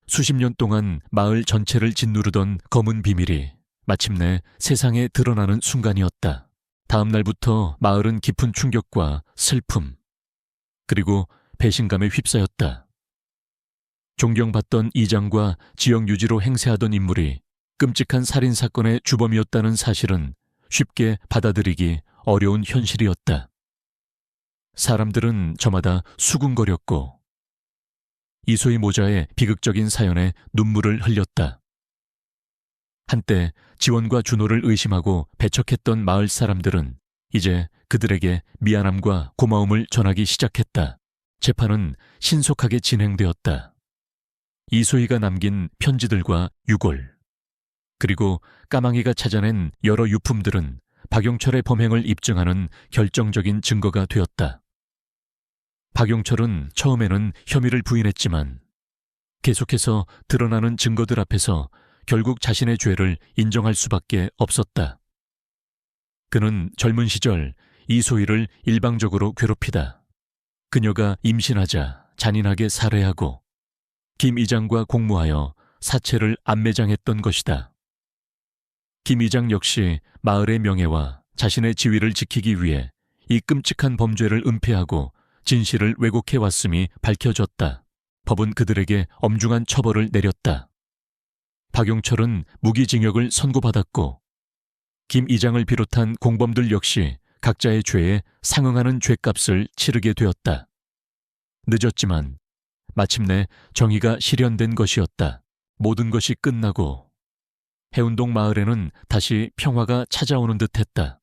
수십 년 동안 마을 전체를 짓누르던 검은 비밀이 마침내 세상에 드러나는 순간이었다. 다음 날부터 마을은 깊은 충격과 슬픔, 그리고 배신감에 휩싸였다. 존경받던 이장과 지역 유지로 행세하던 인물이 끔찍한 살인사건의 주범이었다는 사실은 쉽게 받아들이기 어려운 현실이었다. 사람들은 저마다 수군거렸고 이소희 모자의 비극적인 사연에 눈물을 흘렸다. 한때 지원과 준호를 의심하고 배척했던 마을 사람들은 이제 그들에게 미안함과 고마움을 전하기 시작했다. 재판은 신속하게 진행되었다. 이소희가 남긴 편지들과 유골, 그리고 까망이가 찾아낸 여러 유품들은 박용철의 범행을 입증하는 결정적인 증거가 되었다. 박용철은 처음에는 혐의를 부인했지만 계속해서 드러나는 증거들 앞에서 결국 자신의 죄를 인정할 수밖에 없었다. 그는 젊은 시절 이소희를 일방적으로 괴롭히다 그녀가 임신하자 잔인하게 살해하고 김 이장과 공모하여 사체를 안매장했던 것이다. 김 이장 역시 마을의 명예와 자신의 지위를 지키기 위해 이 끔찍한 범죄를 은폐하고 진실을 왜곡해 왔음이 밝혀졌다. 법은 그들에게 엄중한 처벌을 내렸다. 박용철은 무기징역을 선고받았고 김 이장을 비롯한 공범들 역시 각자의 죄에 상응하는 죄값을 치르게 되었다. 늦었지만 마침내 정의가 실현된 것이었다. 모든 것이 끝나고 해운동 마을에는 다시 평화가 찾아오는 듯했다.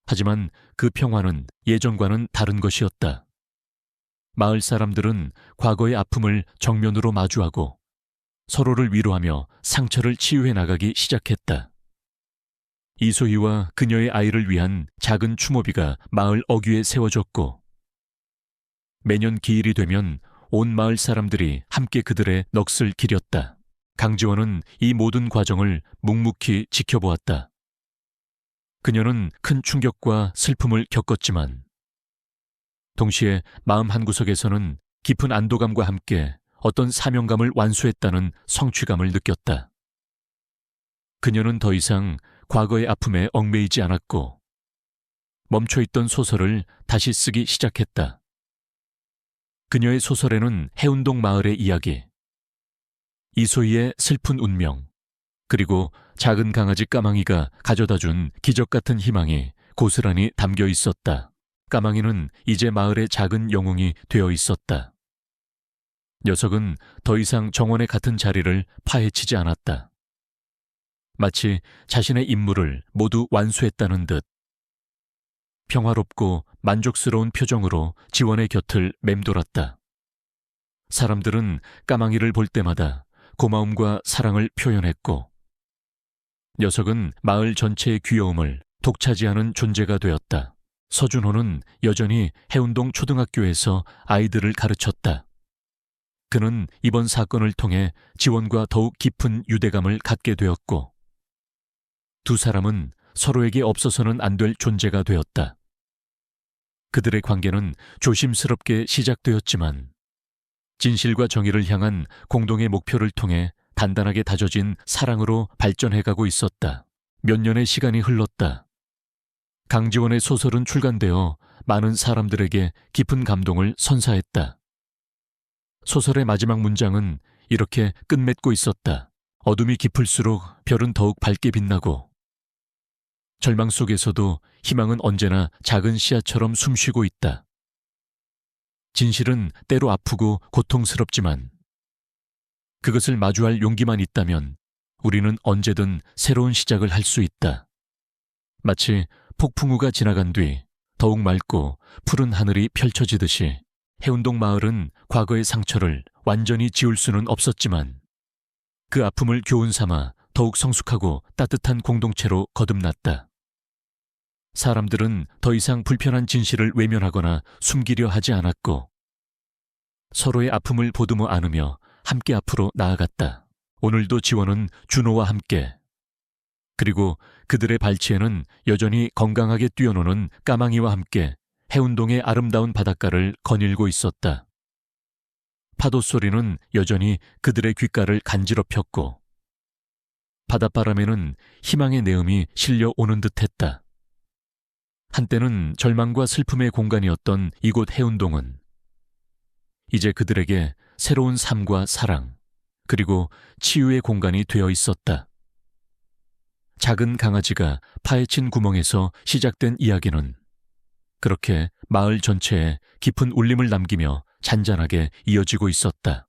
하지만 그 평화는 예전과는 다른 것이었다. 마을 사람들은 과거의 아픔을 정면으로 마주하고 서로를 위로하며 상처를 치유해 나가기 시작했다. 이소희와 그녀의 아이를 위한 작은 추모비가 마을 어귀에 세워졌고 매년 기일이 되면 온 마을 사람들이 함께 그들의 넋을 기렸다. 강지원은 이 모든 과정을 묵묵히 지켜보았다. 그녀는 큰 충격과 슬픔을 겪었지만 동시에 마음 한구석에서는 깊은 안도감과 함께 어떤 사명감을 완수했다는 성취감을 느꼈다. 그녀는 더 이상 과거의 아픔에 얽매이지 않았고 멈춰있던 소설을 다시 쓰기 시작했다. 그녀의 소설에는 해운동 마을의 이야기, 이소희의 슬픈 운명, 그리고 작은 강아지 까망이가 가져다준 기적 같은 희망이 고스란히 담겨 있었다. 까망이는 이제 마을의 작은 영웅이 되어 있었다. 녀석은 더 이상 정원의 같은 자리를 파헤치지 않았다. 마치 자신의 임무를 모두 완수했다는 듯 평화롭고 만족스러운 표정으로 지원의 곁을 맴돌았다. 사람들은 까망이를 볼 때마다 고마움과 사랑을 표현했고 녀석은 마을 전체의 귀여움을 독차지하는 존재가 되었다. 서준호는 여전히 해운동 초등학교에서 아이들을 가르쳤다. 그는 이번 사건을 통해 지원과 더욱 깊은 유대감을 갖게 되었고, 두 사람은 서로에게 없어서는 안 될 존재가 되었다. 그들의 관계는 조심스럽게 시작되었지만 진실과 정의를 향한 공동의 목표를 통해 단단하게 다져진 사랑으로 발전해가고 있었다. 몇 년의 시간이 흘렀다. 강지원의 소설은 출간되어 많은 사람들에게 깊은 감동을 선사했다. 소설의 마지막 문장은 이렇게 끝맺고 있었다. 어둠이 깊을수록 별은 더욱 밝게 빛나고, 절망 속에서도 희망은 언제나 작은 씨앗처럼 숨쉬고 있다. 진실은 때로 아프고 고통스럽지만 그것을 마주할 용기만 있다면 우리는 언제든 새로운 시작을 할 수 있다. 마치 폭풍우가 지나간 뒤 더욱 맑고 푸른 하늘이 펼쳐지듯이 해운동 마을은 과거의 상처를 완전히 지울 수는 없었지만 그 아픔을 교훈 삼아 더욱 성숙하고 따뜻한 공동체로 거듭났다. 사람들은 더 이상 불편한 진실을 외면하거나 숨기려 하지 않았고, 서로의 아픔을 보듬어 안으며 함께 앞으로 나아갔다. 오늘도 지원은 준호와 함께, 그리고 그들의 발치에는 여전히 건강하게 뛰어노는 까망이와 함께 해운동의 아름다운 바닷가를 거닐고 있었다. 파도 소리는 여전히 그들의 귓가를 간지럽혔고, 바닷바람에는 희망의 내음이 실려오는 듯했다. 한때는 절망과 슬픔의 공간이었던 이곳 해운동은 이제 그들에게 새로운 삶과 사랑, 그리고 치유의 공간이 되어 있었다. 작은 강아지가 파헤친 구멍에서 시작된 이야기는 그렇게 마을 전체에 깊은 울림을 남기며 잔잔하게 이어지고 있었다.